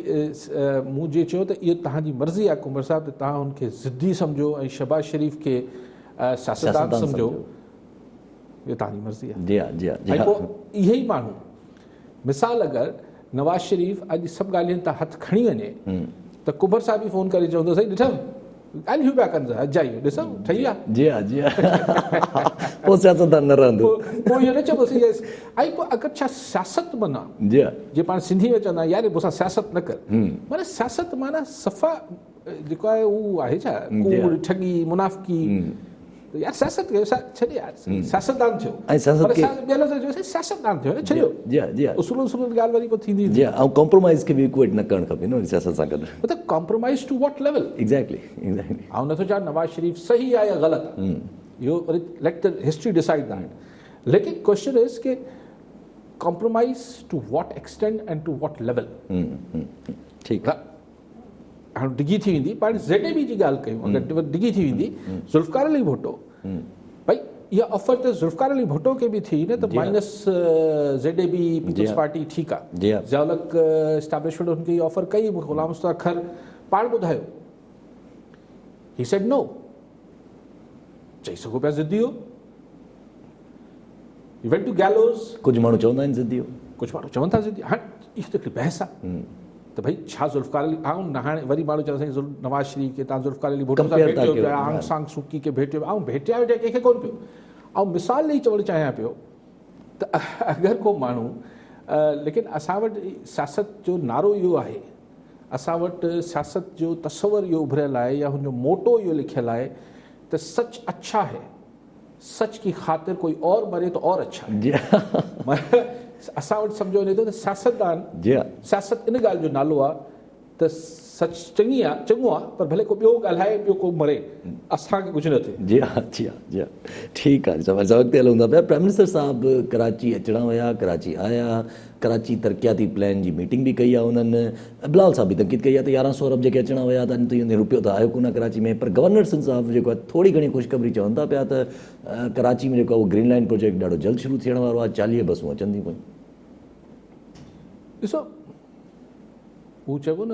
मूं जे चयो त इहो तव्हांजी मर्ज़ी आहे कुंवर साहब, त तव्हां हुनखे ज़िदी सम्झो ऐं शहबाज शरीफ़ खे सियासतदान सम्झो, इहो तव्हांजी मर्ज़ी आहे। जी हा, जी हा, ऐं पोइ इहे ई माण्हू मिसाल अगरि नवाज़ शरीफ़ अॼु सभु ॻाल्हियुनि तां हथु खणी वञे त कुंवर साहब बि फ़ोन करे चवंदो साईं ॾिठमि ॻाल्हियूं पिया कनि था अजाई ॾिसो ठही आहे जी हाँ जी हाँ पोइ सियासतदान न रहंदो पोइ इहो न चइबोसीं ऐं पोइ अगरि छा सियासत माना जी हाँ जे पाण सिंधी में चवंदा यार मूंसां सियासत न कर माना सियासत माना सफ़ा जेको आहे उहो आहे छा कूड़ ठगी मुनाफ़िकी त यार सियासत कयो छॾे यार सियासतदान थियो ऐं सियासत खे ॿिए लफ़्ज़ चयोसीं सियासतदान थियो न छॾियो जी हाँ जी हाँ उसूल ॻाल्हि वरी पोइ थींदी जी हाँ ऐं कॉम्प्रोमाइज़ खे बि इक्वेट न करणु खपे न सियासत सां गॾु मतिलबु compromise to what level exactly exactly ऐं नथो चवां नवाज़ शरीफ़ सही आहे या ग़लति आहे इहो वरी let the history decide that लेकिन क्वेश्चन इज़ के compromise to what extend and to what level ठीकु आहे हाणे डिघी थी वेंदी पाण ZAB जी ॻाल्हि कयूं अगरि डिघी थी वेंदी ज़ुल्फ़िकार अली भुट्टो भई इहा ऑफर त ज़ुल्फ़िकार अली भुट्टो खे बि थी न त माइनस ZAB पीपल्स पार्टी ठीकु जी आहे हा। ज़ियाउलक एस्टेब्लिशमेंट हुनखे इहा ऑफर कई ग़ुलाम मुस्तफ़ा खर पाण ॿुधायो ही सेड नो चई सघो पिया ज़िद्दी हो ही वेंट टू गैलोस कुझु माण्हू चवंदा आहिनि ज़िद्दी कुझु माण्हू चवनि था ज़िद्दी हाणे इहा त हिकिड़ी बहस आहे त भई छा ज़ुल्फ़िकार अली ऐं न हाणे वरी माण्हू चवंदा साईं नवाज़ शरीफ़ खे तव्हां ज़ुल्फ़िकार अली भुट्टो सां Compare था भेटियो कयो, पिया आंग सांग सूकी खे भेटियो ऐं भेटिया कंहिंखे कोन पियो ऐं मिसाल ॾेई चवणु चाहियां पियो त अगरि को माण्हू लेकिन असां वटि सियासत जो नारो इहो आहे असां वटि सियासत जो तस्वर इहो उभरियल आहे या हुनजो मोटो इहो लिखियलु आहे त सच अच्छा है सच की ख़ातिर कोई और मरे तो और अच्छा है जी हाँ असां वटि सम्झो वञे थो त सियासतदान जी हाँ सियासत इन ॻाल्हि जो नालो आहे त सच चङी आहे चङो आहे पर भले को ॿियो ॻाल्हाए ॿियो को मरे असांखे कुझु न थिए जी हाँ जी हाँ जी हाँ ठीकु आहे सभु अॻिते हलूं था पिया प्राइम मिनिस्टर साहिबु कराची अचणा हुया कराची आया कराची तरक़ियाती प्लान जी मीटिंग बि कई आहे उन्हनि बिलावल साहिब बि तनक़ीद कई आहे त 1100 अरब जेके अचणा हुया त रुपयो त आयो कोन कराची में पर गवर्नर सिंध साहिबु जेको आहे थोरी घणी ख़ुशख़बरी चवनि था पिया त कराची में जेको आहे उहो ग्रीन लाइन प्रोजेक्ट ॾाढो जल्द शुरू थियण वारो आहे 40 बसूं अचनि थियूं पियूं ॾिसो हू चइबो न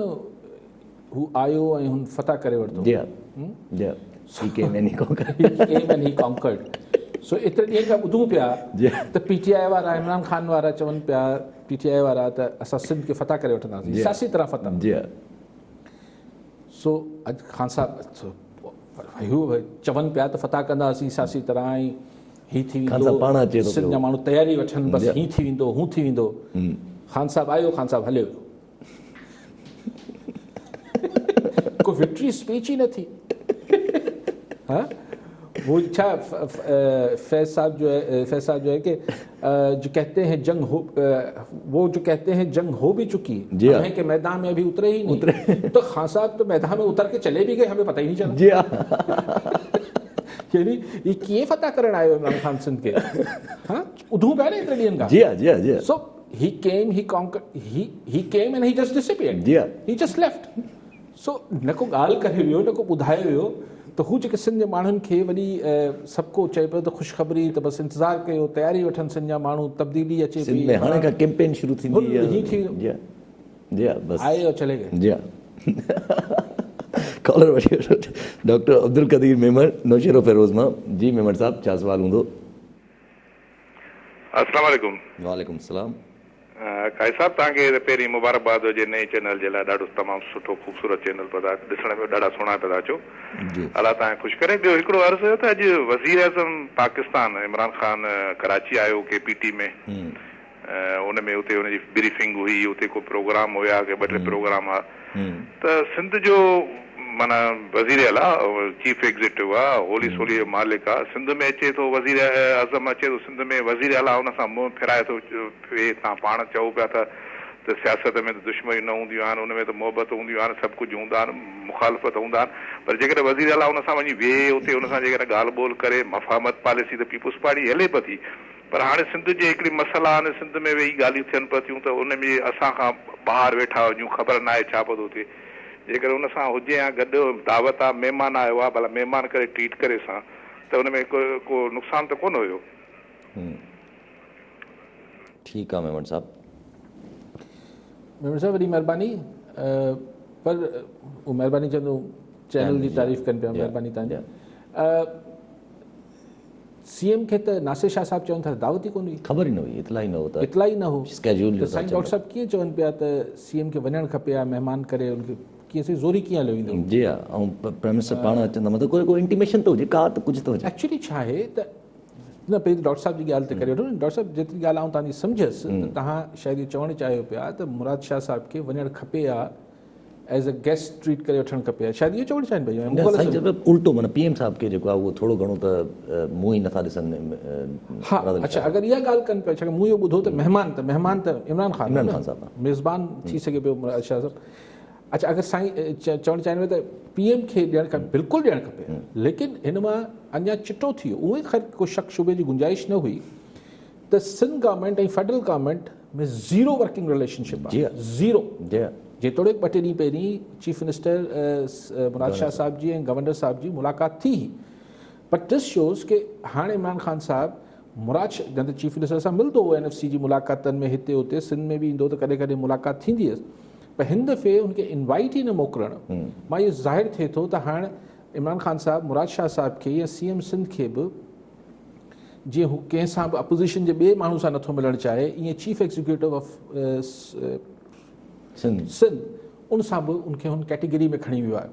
हू आयो ऐं हुन फतह करे वरितो जी हाँ जी हाँ सी के में ही कॉन्कर्ड सो एतिरे ॾींहं खां ॿुधूं पिया जी त PTI वारा इमरान ख़ान वारा चवनि पिया PTI वारा त असां सिंध खे फतह करे वठंदासीं सियासी तरह फतह जी हाँ सो अॼु ख़ान साहिबु चवनि पिया त फतह कंदासीं सियासी तरह ऐं ही थी ख़ान साहिबु पाण अचे वेंदो थो सिंध जा माण्हू तयारी वठनि बसि ही थी वेंदो हू थी वेंदो ख़ान साहिबु आयो ख़ान साहिबु हलियो को विक्ट्री स्पीच ही न थी हाँ वो छा फैज साहब जो है कि जो कहते हैं जंग हो वो जो कहते हैं जंग हो भी चुकी है हमें के मैदान में अभी उतरे ही नहीं तो खान साहब तो मैदान में उतर के चले भी गए हमें पता ही नहीं चला जी हाँ यानी ये कीअं फतह करण आयो इमरान खान सिंध के हाँ ॿुधूं पिया न एतिरे ॾींहंनि खां जी हाँ जी हाँ जी हाँ so he came and he just disappeared जी हाँ he just left so न को ॻाल्हि करे वियो न को ॿुधायो वियो त हू जेके सिंध जे माण्हुनि खे वरी सभु को चए पियो त ख़ुशख़बरी त बसि इंतज़ारु कयो तयारी वठनि सिंध जा माण्हू तब्दीली अचे सिंध में हाणे खां कैंपेन शुरू थींदी जी हाँ बस आए और चले गए जी हाँ कॉलर वठी वठो डॉक्टर अब्दुल कदीर मेमन नौशेरो फेरोज़ मां जी मेमन साहब छा सवाल हूंदो अस्सलाम वालेकुम वालेकुम सलाम काई साहब तव्हांखे पहिरीं मुबारकबाद हुजे नई चैनल जे लाइ ॾाढो तमामु सुठो ख़ूबसूरत चैनल पिया ॾिसण में ॾाढा सुहिणा पिया अचो अलाह तव्हांखे ख़ुशि करे ॿियो हिकिड़ो अर्ज़ु हुयो त अॼु वज़ीर आज़म पाकिस्तान इमरान ख़ान कराची आयो KPT में उन में उते हुनजी ब्रीफिंग हुई उते को प्रोग्राम हुया के ॿ टे प्रोग्राम हुआ त सिंध जो माना वज़ीर आला चीफ एग्ज़ीक्यूटिव आहे होली सोली जो मालिक आहे सिंध में अचे थो वज़ीर आज़म अचे थो सिंध में वज़ीर आला हुन सां मुंहुं फिराए थो तव्हां पाण चओ पिया त सियासत में त दुश्मनियूं न हूंदियूं आहिनि उन में त मोहबत हूंदियूं आहिनि सभु कुझु हूंदा आहिनि मुखालफ़त हूंदा आहिनि पर जेकॾहिं वज़ीर आला हुन सां वञी वेहे उते हुन सां जेकॾहिं ॻाल्हि ॿोल करे मफ़ामत पॉलिसी त पीपुल्स पार्टी हले पई थी पर हाणे सिंध जे हिकिड़ी मसइला आहिनि सिंध में वेही ॻाल्हियूं थियनि पियूं थियूं त उन में असां खां ॿाहिरि वेठा हुजूं ख़बर न आहे छा पियो थो थिए जेकर हुन सां हुजे या गॾु दावत आहे महिमान आयो आहे भला महिमान करे ट्रीट करे सां त हुन में को नुक़सानु त कोन हुयो ठीकु आहे मेमन साहब वॾी महिरबानी पर उहो महिरबानी चवंदो चैनल जी तारीफ़ कनि पिया महिरबानी तव्हांजी CM खे त नासिर शाह साहिबु चवनि था दावत ई कोन हुई ख़बर ई न हुई इतला ई न हो इतला ई न हो स्केड्यूल त साईं डॉक्टर साहिबु कीअं चवनि पिया त CM खे वञणु खपे या महिमान करे उनखे कीअं से ज़ोरी कीअं हलियो वेंदो। जी हा, ऐं प्राइम मिनिस्टर पाण अचंदा, मतिलबु कोई इंटीमेशन थो हुजे, का त कुझु थो हुजे। एक्चुअली छा आहे त न पहिरीं डॉक्टर साहब जी ॻाल्हि ते करे वठो। डॉक्टर साहब जेतिरी ॻाल्हि आउं तव्हांजी सम्झियसि त तव्हां शायदि इहो चवणु चाहियो पिया त मुराद शाह साहिब खे वञणु खपे या एज़ अ गेस्ट ट्रीट करे वठणु खपे, शायदि इहो चवणु चाहिनि न, भई साईं जब उल्टो माना PM साहब खे जेको आहे उहो थोरो घणो त मुंहुं ई नथा ॾिसनि। हा, अच्छा, अगरि इहा ॻाल्हि कनि पिया, छाकाणि मूं इहो ॿुधो त महिमान त इमरान ख़ान साहब मेज़बान थी सघे पियो मुराद शाह साहिबु। अच्छा, अगरि साईं चवणु चाहिनि त PM खे ॾियणु खपे, बिल्कुलु ॾियणु खपे, लेकिन हिन मां अञा चिटो थी वियो, उहे ख़ैर को शक शुबे जी गुंजाइश न हुई त सिंध गवर्नमेंट ऐं फेडरल गवर्नमेंट में ज़ीरो वर्किंग रिलेशनशिप आहे, ज़ीरो। जेतोणीकि 2 टे ॾींहं पहिरीं चीफ मिनिस्टर मुराद शाह साहिब जी ऐं गवर्नर साहिब जी मुलाक़ात थी, बट दिस शोज़ के हाणे इमरान ख़ान साहिबु मुराद शाह चीफ मिनिस्टर सां मिलंदो हो, NFC जी मुलाक़ातनि में, हिते हुते सिंध में बि ईंदो त कॾहिं कॾहिं मुलाक़ात थींदी हुअसि, पर हिन दफ़े उनखे इनवाइट ई न मोकिलणु, मां इहो ज़ाहिर थिए थो त हाणे इमरान ख़ान साहिबु मुराद शाह साहिब खे या CM सिंध खे बि जीअं हू कंहिं सां बि अपोज़िशन जे ॿिए माण्हू सां नथो मिलणु चाहे, ईअं चीफ एग्ज़ीक्यूटिव ऑफ सिंध उन सां बि उनखे हुन कैटेगरी में खणी वियो आहे।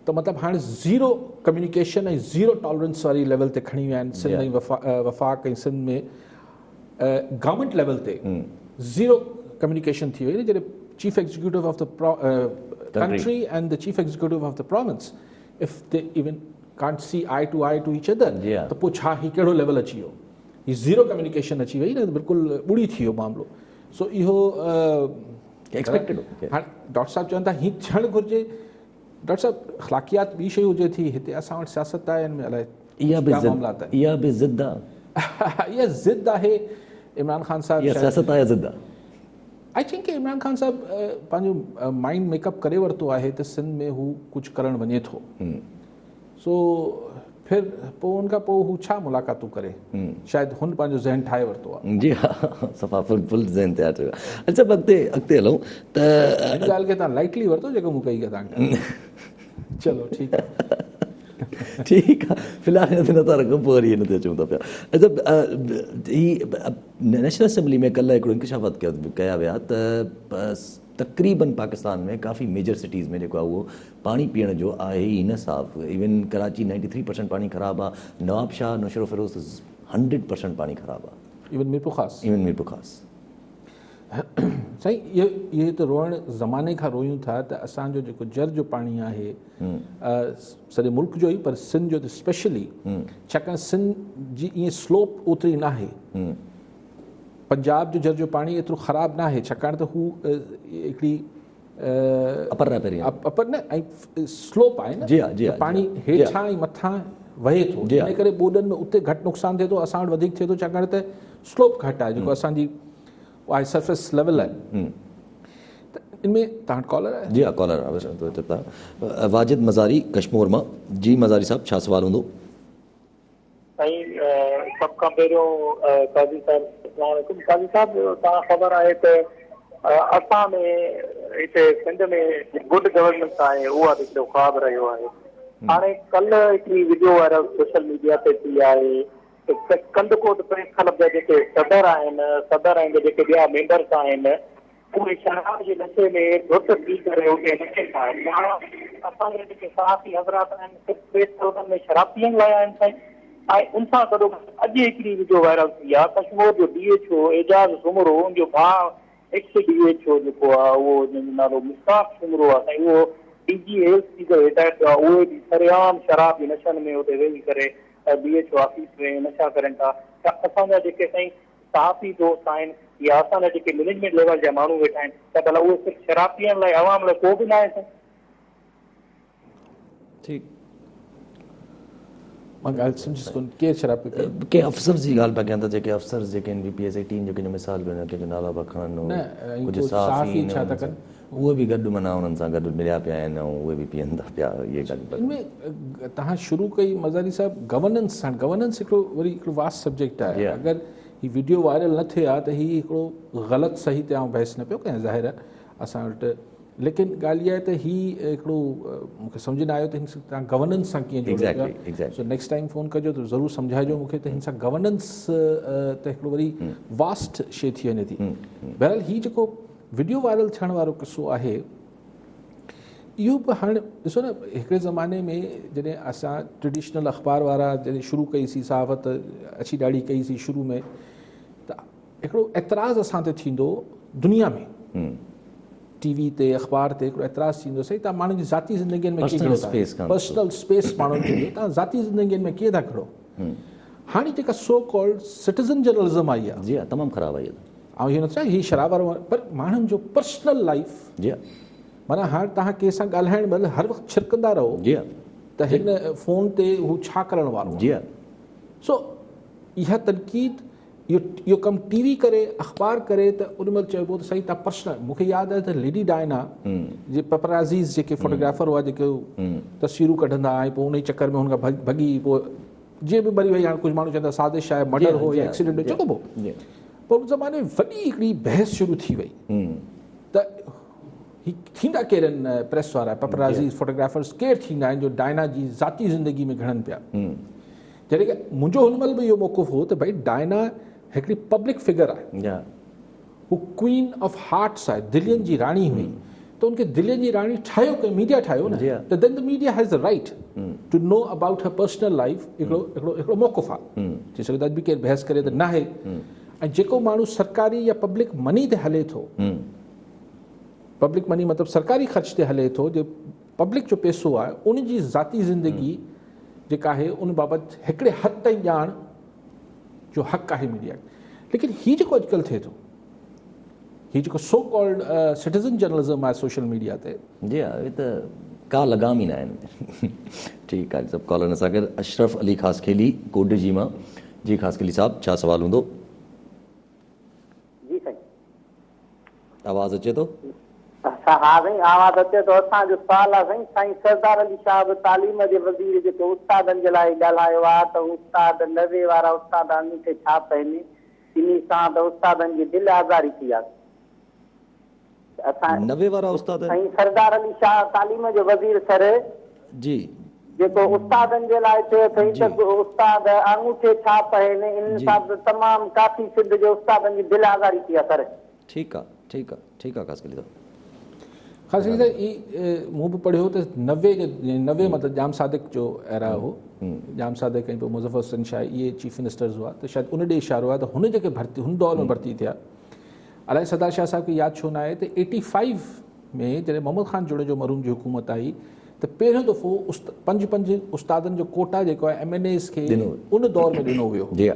त मतिलबु हाणे ज़ीरो कम्युनिकेशन ऐं ज़ीरो टॉलरेंस वारी लेवल ते खणी विया आहिनि सिंध ऐं वफ़ाक़ ऐं सिंध में गवर्नमेंट लेवल ते ज़ीरो कम्युनिकेशन थी वई न, जॾहिं chief executive of the country and the chief executive of the province if they even can't see eye to each other, त पोइ छा ही कहिड़ो लेवल अची वियो, हीअ ज़ीरो कम्युनिकेशन अची वई न, बिल्कुलु ॿुड़ी थी वियो मामिलो। सो इहो एक्सपेक्टेड हाणे डॉक्टर साहब चवनि था हीअं थियणु घुरिजे। डॉक्टर साहब अख़लाक़ियात ॿी शइ हुजे थी, हिते असां वटि सियासत आहे, हिन में अलाए इहा बि ज़िद आहे, इहा ज़िद आहे इमरान ख़ान साहिब, सियासत आहे ज़िद आहे। आई थिंक इमरान ख़ान साहिबु पंहिंजो माइंड मेकअप करे वरितो आहे त सिंध में हू कुझु करणु वञे थो, सो फिर पोइ उनखां पोइ हू छा मुलाक़ातूं करे, शायदि हुन पंहिंजो ज़हन ठाहे वरितो आहे। जी हा, सफ़ा फुल ज़हन तयारु थियो आहे। अच्छा, अॻिते हलूं त हिन ॻाल्हि खे तव्हां लाइटली वरितो जेको मूं कई आहे तव्हांखे। चलो ठीकु आहे, ठीकु आहे, फ़िलहालु हिन ते नथा रखूं, पोइ वरी हिन ते अचूं था पिया। अच्छा, हीअ नेशनल असेंबली में कल्ह हिकिड़ो इंकशाफ़ात कया विया त तक़रीबन पाकिस्तान में काफ़ी मेजर सिटीज़ में जेको आहे उहो पाणी पीअण जो आहे ई न साफ़। इवन कराची 93% पाणी ख़राबु आहे, नवाबशाह नौशरो फिरोज़ 100% पाणी ख़राबु आहे, इवन मीरपुर ख़ासि। साईं इहे त रोअण ज़माने खां रोयूं था त असांजो जेको जर जो पाणी आहे सॼे मुल्क जो ई, पर सिंध जो त स्पेशली, छाकाणि सिंध जी ईअं स्लोप ओतिरी न आहे, पंजाब जो जर जो पाणी एतिरो ख़राबु न आहे, छाकाणि त हू हिकिड़ी अपर न ऐं स्लोप आहे न, पाणी हेठां ऐं मथां वहे थो, इन करे ॿोॾनि में उते घटि नुक़सानु थिए थो, असां वटि वधीक थिए थो, छाकाणि त स्लोप घटि आहे, जेको असांजी आहे सरफेस लेवल आहे। त इनमें तव्हां वटि कॉलर आहे? जी हा, कॉलर आहे वाजिद मज़ारी कश्मीर मां। जी मज़ारी साहब, छा सुवाल हूंदो? साईं सभ खां पहिरियों काज़ी साहिब, अस्सलाम वालेकुम। काज़ी साहिब, तव्हां ख़बर आहे त असां में हिते सिंध में गुड गवर्नेंस आहे, उहा हिकिड़ो ख़्वाबु रहियो आहे। हाणे कल्ह हिकिड़ी वीडियो वायरल सोशल मीडिया ते थी आहे, कंदकोट प्रेस क्लब जा जेके सदर ऐं जेके ॿिया मेंबर्स आहिनि, उहे शराब जे नशे में धुत थी करे उते नशे था। असांजे जेके सहाफ़ी हज़रात आहिनि, प्रेस क्लबनि में शराब पीअण लाइ आहिनि साईं, ऐं उन सां गॾो अॼु हिकिड़ी वीडियो वायरल थी आहे, कश्मीर जो DHO एजाज़ सुमरो, उनजो भाउ ex-DHO जेको आहे, उहो जंहिंजो नालो मुश्ताक सुमरो आहे साईं, उहो DG हेल्थ थी करे रिटायर थियो आहे, उहे बि सरेआम शराब जे नशनि में उते वेही करे DHO ऑफिस में नशा करनि था। त असांजा जेके साईं सहाफ़ी दोस्त आहिनि या असांजा जेके मैनेजमेंट लेवल जा माण्हू वेठा आहिनि, त भला उहे सिर्फ़ु शराब पीअण लाइ आवाम लाइ को बि न आहे साईं? ठीकु, मां ॻाल्हि सम्झुसि कोन, केरु शराब पियो पीए? के अफ़सर जी ॻाल्हि पिया कनि था, जेके अफ़सर जेके आहिनि BPS 18 जेके मिसाल बि कंहिंजो नाला पिया खणनि, कुझु सहाफ़ी छा था कनि, उहे बि गॾु माना उन्हनि सां गॾु मिलिया पिया आहिनि ऐं उहे बि पीअनि था पिया। इहे ॻाल्हि इनमें तव्हां शुरू कई मज़ारी साहिबु गवर्नेंस सां, गवर्नेंस हिकिड़ो वास्ट सब्जेक्ट आहे। अगरि हीअ वीडियो वायरल न थिए हा त हीअ हिकिड़ो ग़लति सही ते आउं बहस न पियो कयां, ज़ाहिर आहे असां वटि, लेकिन ॻाल्हि इहा आहे त हीअ हिकिड़ो मूंखे सम्झ न आयो त हिन सां तव्हां गवर्नेंस सां कीअं जोड़ियो पिया। सो नेक्स्ट टाइम फ़ोन कजो त ज़रूरु सम्झाइजो मूंखे त हिन सां गवर्नेंस त हिकिड़ो वरी वास्ट शइ थी वञे थी। बहरहाल हीअ जेको वीडियो वायरल थियण वारो किसो आहे, इहो बि हाणे ॾिसो न, हिकिड़े ज़माने में जॾहिं असां ट्रेडिशनल अख़बार वारा जॾहिं शुरू कईसीं सहाफ़त अची ॾाढी कईसीं शुरू में, त हिकिड़ो एतिराज़ु असां ते थींदो दुनिया में, टीवी ते अख़बार ते हिकिड़ो एतिराज़ु थींदो सही तव्हां माण्हुनि जी ज़ाती ज़िंदगीअ में कीअं खड़ो, पर्सनल स्पेस माण्हुनि खे तव्हां ज़ाती ज़िंदगीअ में कीअं था खड़ो। हाणे जेका सो कॉल्ड सिटीज़न जर्नलिज़म आई आहे, जी हा, तमामु ख़राबु आई ऐं इहो न चवां हीअ शराब वारो, पर माण्हुनि जो पर्सनल लाइफ, जी हा, माना हाणे तव्हां कंहिंसां ॻाल्हाइण महिल हर वक़्तु छिरकंदा रहो जी हा, त हिन फ़ोन ते हू छा करण वारो। जी हा, सो इहा तनक़ीद, इहो कमु टीवी करे अख़बार करे त उन महिल चइबो त सही तव्हां पर्सनल। मूंखे यादि आहे त लेडी डायना जे पपराज़ीज़ जेके फोटोग्राफर हुआ, जेके तस्वीरूं कढंदा ऐं पोइ उन चकर में हुनखां भॻी पोइ जीअं बि मरी वई। हाणे कुझु माण्हू चवंदा साज़िश आहे, मर्डर हो या एक्सीडेंट हो, जेको बि। पोइ उन ज़माने में वॾी हिकिड़ी बहस शुरू थी वई त ही थींदा केरु आहिनि प्रेस वारा, पपराज़ी फोटोग्राफर्स केरु थींदा आहिनि जो डायना जी ज़ाती ज़िंदगी में घणनि पिया। जॾहिं की मुंहिंजो हुन महिल बि इहो मौक़ुफ़ हो त भई डायना हिकिड़ी पब्लिक फिगर आहे, हू क्वीन ऑफ हार्ट्स आहे, दिलियुनि जी राणी हुई, त उनखे दिलियुनि जी राणी ठाहियो कंहिं मीडिया ठाहियो न, त then the media has the right to know about her personal life. हिकिड़ो मौक़ुफ़ आहे, चई सघो था बि केरु बहस करे त नाहे। ऐं जेको माण्हू सरकारी या पब्लिक मनी ते हले थो, पब्लिक मनी मतिलबु सरकारी ख़र्च ते हले थो, जो पब्लिक जो पैसो आहे, उन जी ज़ाती ज़िंदगी जेका आहे उन बाबति हिकिड़े हद ताईं ॼाण जो हक़ आहे मीडिया। लेकिन हीउ जेको अॼुकल्ह थिए थो, हीउ जेको सो कॉल्ड सिटीज़न जर्नलिज़म आहे सोशल मीडिया ते, जी हा, इहे त का लॻाम ई न आहिनि। ठीकु आहे, सभु कॉलर सां गॾु अशरफ अली ख़ासखेली कोडजी मां। जी ख़ासखेली साहब, छा सवाल हूंदो? जी साईं, आवाज़ अचे थो? हा साईं, आवाज़ अचे थो। असांजो सुवाल आहे साईं, साईं सरदार अली शाह बि तालीम जे वज़ीर जेको उस्तादनि जे लाइ ॻाल्हायो आहे त उस्ताद 90 वारा उस्तादनि खे छा पइनि, इन सां त उस्तादनि जी दिलि आज़ारी थी आहे। 90 वारा उस्ताद साईं सरदार अली शाह तालीम जो वज़ीर सर जी, जेको उस्तादनि जे लाइ चयो अथई त उस्ताद अंगूठे छा पइनि, इन सां त तमामु काफ़ी सिंध जे उस्तादनि जी दिलि आज़ारी थी आहे सर। ठीकु आहे, ठीकु आहे, ठीकु आहे ख़ासखेली साहब। ख़ासि ई मूं बि पढ़ियो त 90 मतिलबु जाम सादिक जो एरा हो, जाम सादिक ऐं पोइ मुज़फ़र हुसैन शाह इहे चीफ मिनिस्टर्स हुआ, त शायदि उन ॾे इशारो आहे त हुन जेके भर्ती हुन दौर में भर्ती थिया। अलाए सरदार शाह साहिब खे यादि छो न आहे त 85 में जॾहिं मोहम्मद ख़ान जोड़े जो मरूम जी हुकूमत आई त पहिरियों दफ़ो 5 उस्तादनि जो कोटा जेको आहे MNAs खे उन दौर में ॾिनो वियो। पोइ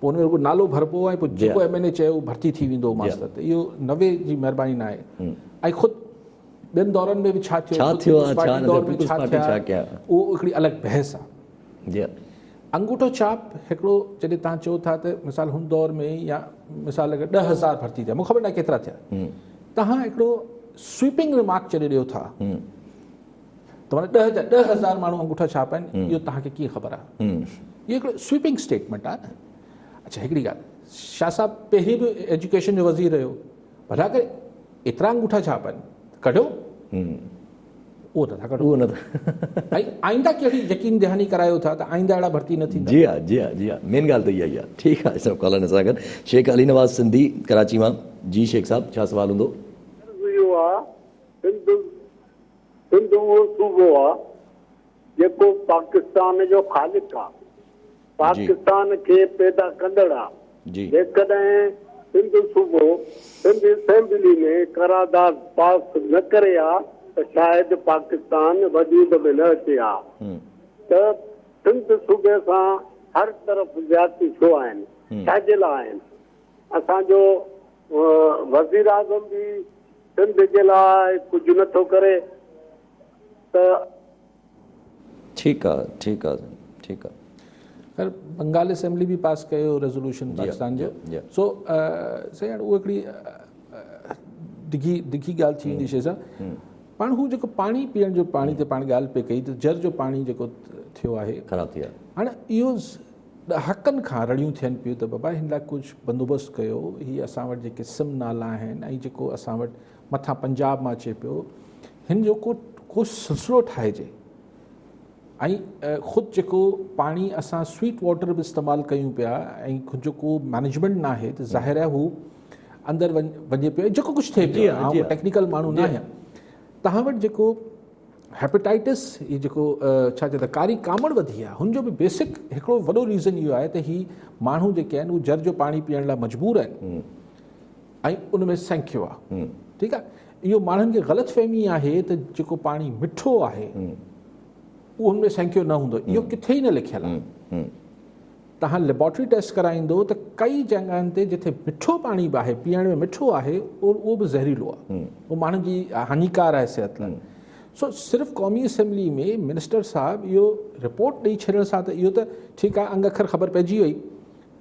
हुन में रुॻो नालो भरिबो ऐं पोइ जेको MNA चयो भर्ती थी वेंदो मास्तर। त इहो 90 जी महिरबानी न आहे। ऐं ख़ुदि ॿियनि दौरनि में बि छा थियो, उहो हिकिड़ी अलॻि बहस आहे। अंगूठो छाप हिकिड़ो जॾहिं तव्हां चओ था त मिसाल हुन दौर में या मिसाल अगरि 10,000 भर्ती थिया, मूंखे ख़बर न आहे केतिरा थिया, तव्हां हिकिड़ो स्वीपिंग रिमार्क चढ़े ॾियो था त माना 10,000 माण्हू अंगूठा छाप आहिनि, इहो तव्हांखे कीअं ख़बर आहे? इहो हिकिड़ो स्वीपिंग स्टेटमेंट आहे न। अच्छा, हिकिड़ी ॻाल्हि, शाह साहिबु पहिरीं बि एजुकेशन जो वज़ीर रहियो, भला करे एतिरा अंगूठा छाप आहिनि कढो, उहो नथा कढो, उहो नथा। ऐं आईंदा कहिड़ी यकीन दहानी करायो था त आईंदा अहिड़ा भर्ती न थींदा। जी हा, जी हा, जी हा, मेन ॻाल्हि त इहा ई आहे। ठीकु आहे, सभु कॉलर सां गॾु शेख अली नवाज़ सिंधी कराची मां। जी शेख साहब, छा सवाल हूंदो? इहो आहे सिंध उहो सूबो आहे जेको पाकिस्तान जो ख़ालिक़ आहे, पाकिस्तान खे पैदा कंदड़ आहे। जेकॾहिं सिंध सूबो सिंध असेंबली में करारदाद पास न करे आहे त शायदि पाकिस्तान वजूद में न अचे हा। त सिंध सूबे सां हर तरफ़ ज़्यादती छो आहिनि, छाजे लाइ आहिनि? असांजो वज़ीर आज़म बि सिंध जे लाइ कुझु नथो करे त। ठीकु आहे, ठीकु आहे, ठीकु आहे। खैर बंगाल असेंबली बि पास कयो रेज़ोल्यूशन पाकिस्तान जो। सो साईं हाणे उहा हिकिड़ी डिघी ॻाल्हि थी वेंदी शइ सां। पाण हू जेको पाणी पीअण जो पाणी ते पाण ॻाल्हि पे कई त जर जो पाणी जेको थियो आहे ख़राबु थी आहे। हाणे इहो हक़नि खां रड़ियूं थियनि पियूं त बाबा हिन लाइ कुझु बंदोबस्तु कयो, हीअ असां वटि जेके सिम नाला आहिनि ऐं जेको असां वटि मथां पंजाब मां अचे पियो, हिन जो को सिलसिलो ठाहिजे। ऐं ख़ुदि जेको पाणी असां स्वीट वाटर बि इस्तेमालु कयूं पिया ऐं जेको मैनेजमेंट न आहे त ज़ाहिर आहे हू अंदरि वञे पियो, जेको कुझु थिए पियो। टेक्निकल माण्हू न आहियां। तव्हां वटि जेको हेपेटाइटिस ये जेको छा चइबो आहे कारी कामड़ वधी आहे हुनजो बि बेसिक हिकिड़ो वॾो रीज़न इहो आहे त ही माण्हू जेके आहिनि उहे जर जो पाणी पीअण लाइ मजबूर आहिनि ऐं उन में सैंखियो आहे ठीकु आहे। इहो माण्हुनि खे ग़लतफ़हमी आहे त जेको पाणी मिठो आहे उहो हुन में सैंखियो न हूंदो, इहो किथे ई न लिखियलु आहे। तव्हां लेबोरेटरी टेस्ट कराईंदो त कई जॻहियुनि ते जिथे मिठो पाणी बि आहे पीअण में मिठो आहे उहो बि ज़हरीलो आहे, उहो माण्हुनि जी हानिकार आहे सिहत लाइ। सो सिर्फ़ु क़ौमी असेंबली में मिनिस्टर साहब इहो रिपोर्ट ॾेई छॾण सां त इहो त ठीकु आहे अंग अखर ख़बर पइजी वई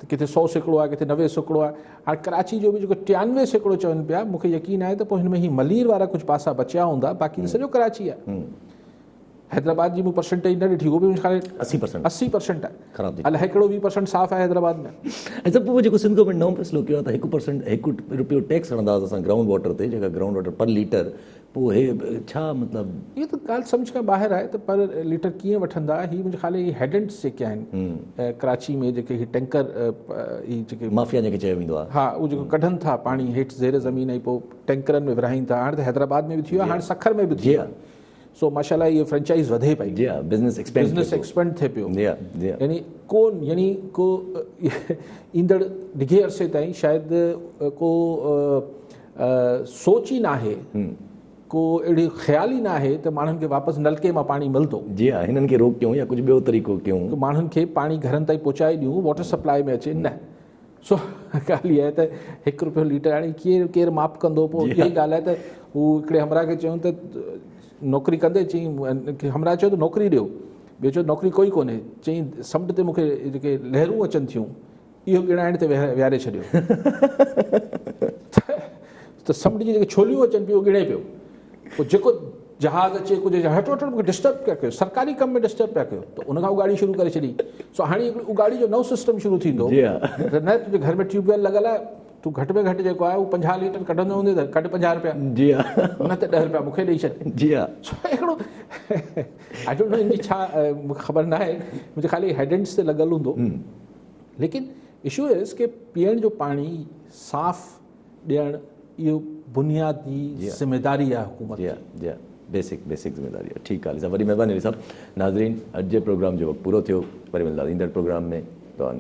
त किथे 100 सैकड़ो आहे किथे 90 सैकड़ो आहे। हाणे कराची जो बि जेको 93 सैकड़ो चवनि पिया, मूंखे यकीन आहे त पोइ हिन में ही मलीर वारा कुझु पासा बचिया हूंदा, बाक़ी सॼो कराची आहे। हैदराबाद जी मूं परसेंटेज न ॾिठी, उहो बि खाली 80% आहे, ख़राब अलाए हिकिड़ो 20% साफ़ आहे हैदराबाद में। अच्छा पोइ जेको सिंध गवर्नमेंट नओं फ़ैसिलो कयो आहे त 1% ₹1 टैक्स हणंदा असां ग्राउंड वाटर ते, जेका ग्राउंड वाटर पर लीटर, पोइ हे छा मतिलबु इहो त ॻाल्हि सम्झ खां ॿाहिरि आहे त पर लीटर कीअं वठंदा। ही मुंहिंजे ख़्याल हेड एंड्स जेके आहिनि कराची में जेके ही टैंकर ही जेके माफ़िया जेके चयो वेंदो आहे, हा उहो जेको कढनि था पाणी हेठि ज़ेर ज़मीन ऐं पोइ टैंकरनि में विरहाइनि था। हाणे त हैदराबाद में बि थी वियो आहे, हाणे सखर में बि थी वियो आहे। सो माशाल्लाह इहो फ्रेंचाइज़ वधे पई, जी हा, बिज़नेस एक्सपेंड थिए पियो। जी हा, जी हा। यानी को ईंदड़ ॾिघे अरसे ताईं शायदि को सोच ई न आहे, को अहिड़ी ख़्याल ई न आहे त माण्हुनि खे वापसि नलके मां पाणी मिलंदो। जी हा, हिननि खे रोक कयूं या कुझु ॿियो तरीक़ो कयूं, माण्हुनि खे पाणी घरनि ताईं पहुचाए ॾियूं, वाटर सप्लाई में अचे न। सो ॻाल्हि इहा आहे त ₹1 लीटर हाणे केरु माप कंदो। पोइ इहा ई ॻाल्हि आहे त हू हिकिड़े हमरा खे चयूं त नौकिरी कंदे, चई हमरा चयो त नौकिरी ॾियो, ॿियो चयो नौकिरी कोई कोन्हे, चई समुंड ते मूंखे जेके लहरूं अचनि थियूं इहो गिणाइण ते विहारे छॾियो त समुंड जी जेके छोलियूं अचनि पियूं उहो गिणे पियो। पोइ जेको जहाज़ अचे कुझु हटो हटो मूंखे डिस्टर्ब पिया कयो, सरकारी कम में डिस्टर्ब पिया कयो, त उनखां उगाड़ी शुरू करे छॾी। सो हाणे उगाड़ी जो नओं सिस्टम शुरू थींदो त न तुंहिंजे घर में ट्यूबवेल लॻल आहे, तूं घटि में घटि जेको आहे उहो 50 लीटर कढंदो हूंदे त कढ ₹50, जी हा, न त ₹10 मूंखे ॾेई छॾ। जी हा। हिकिड़ो आई डोंट नो इनजी छा मूंखे ख़बर न आहे, मुंहिंजे ख़ाली हेडेंड्स ते लॻल हूंदो। लेकिन इशू इज़ के पीअण जो पाणी साफ़ ॾियणु इहो बुनियादी ज़िमेदारी आहे हुकूमत जी। जी हा, बेसिक ज़िमेदारी आहे। ठीकु आहे, वॾी महिरबानी साहब। नाज़रीन, अॼु जे प्रोग्राम जो वक़्तु पूरो थियो, वरी मिलंदासीं ईंदड़ प्रोग्राम में। तव्हां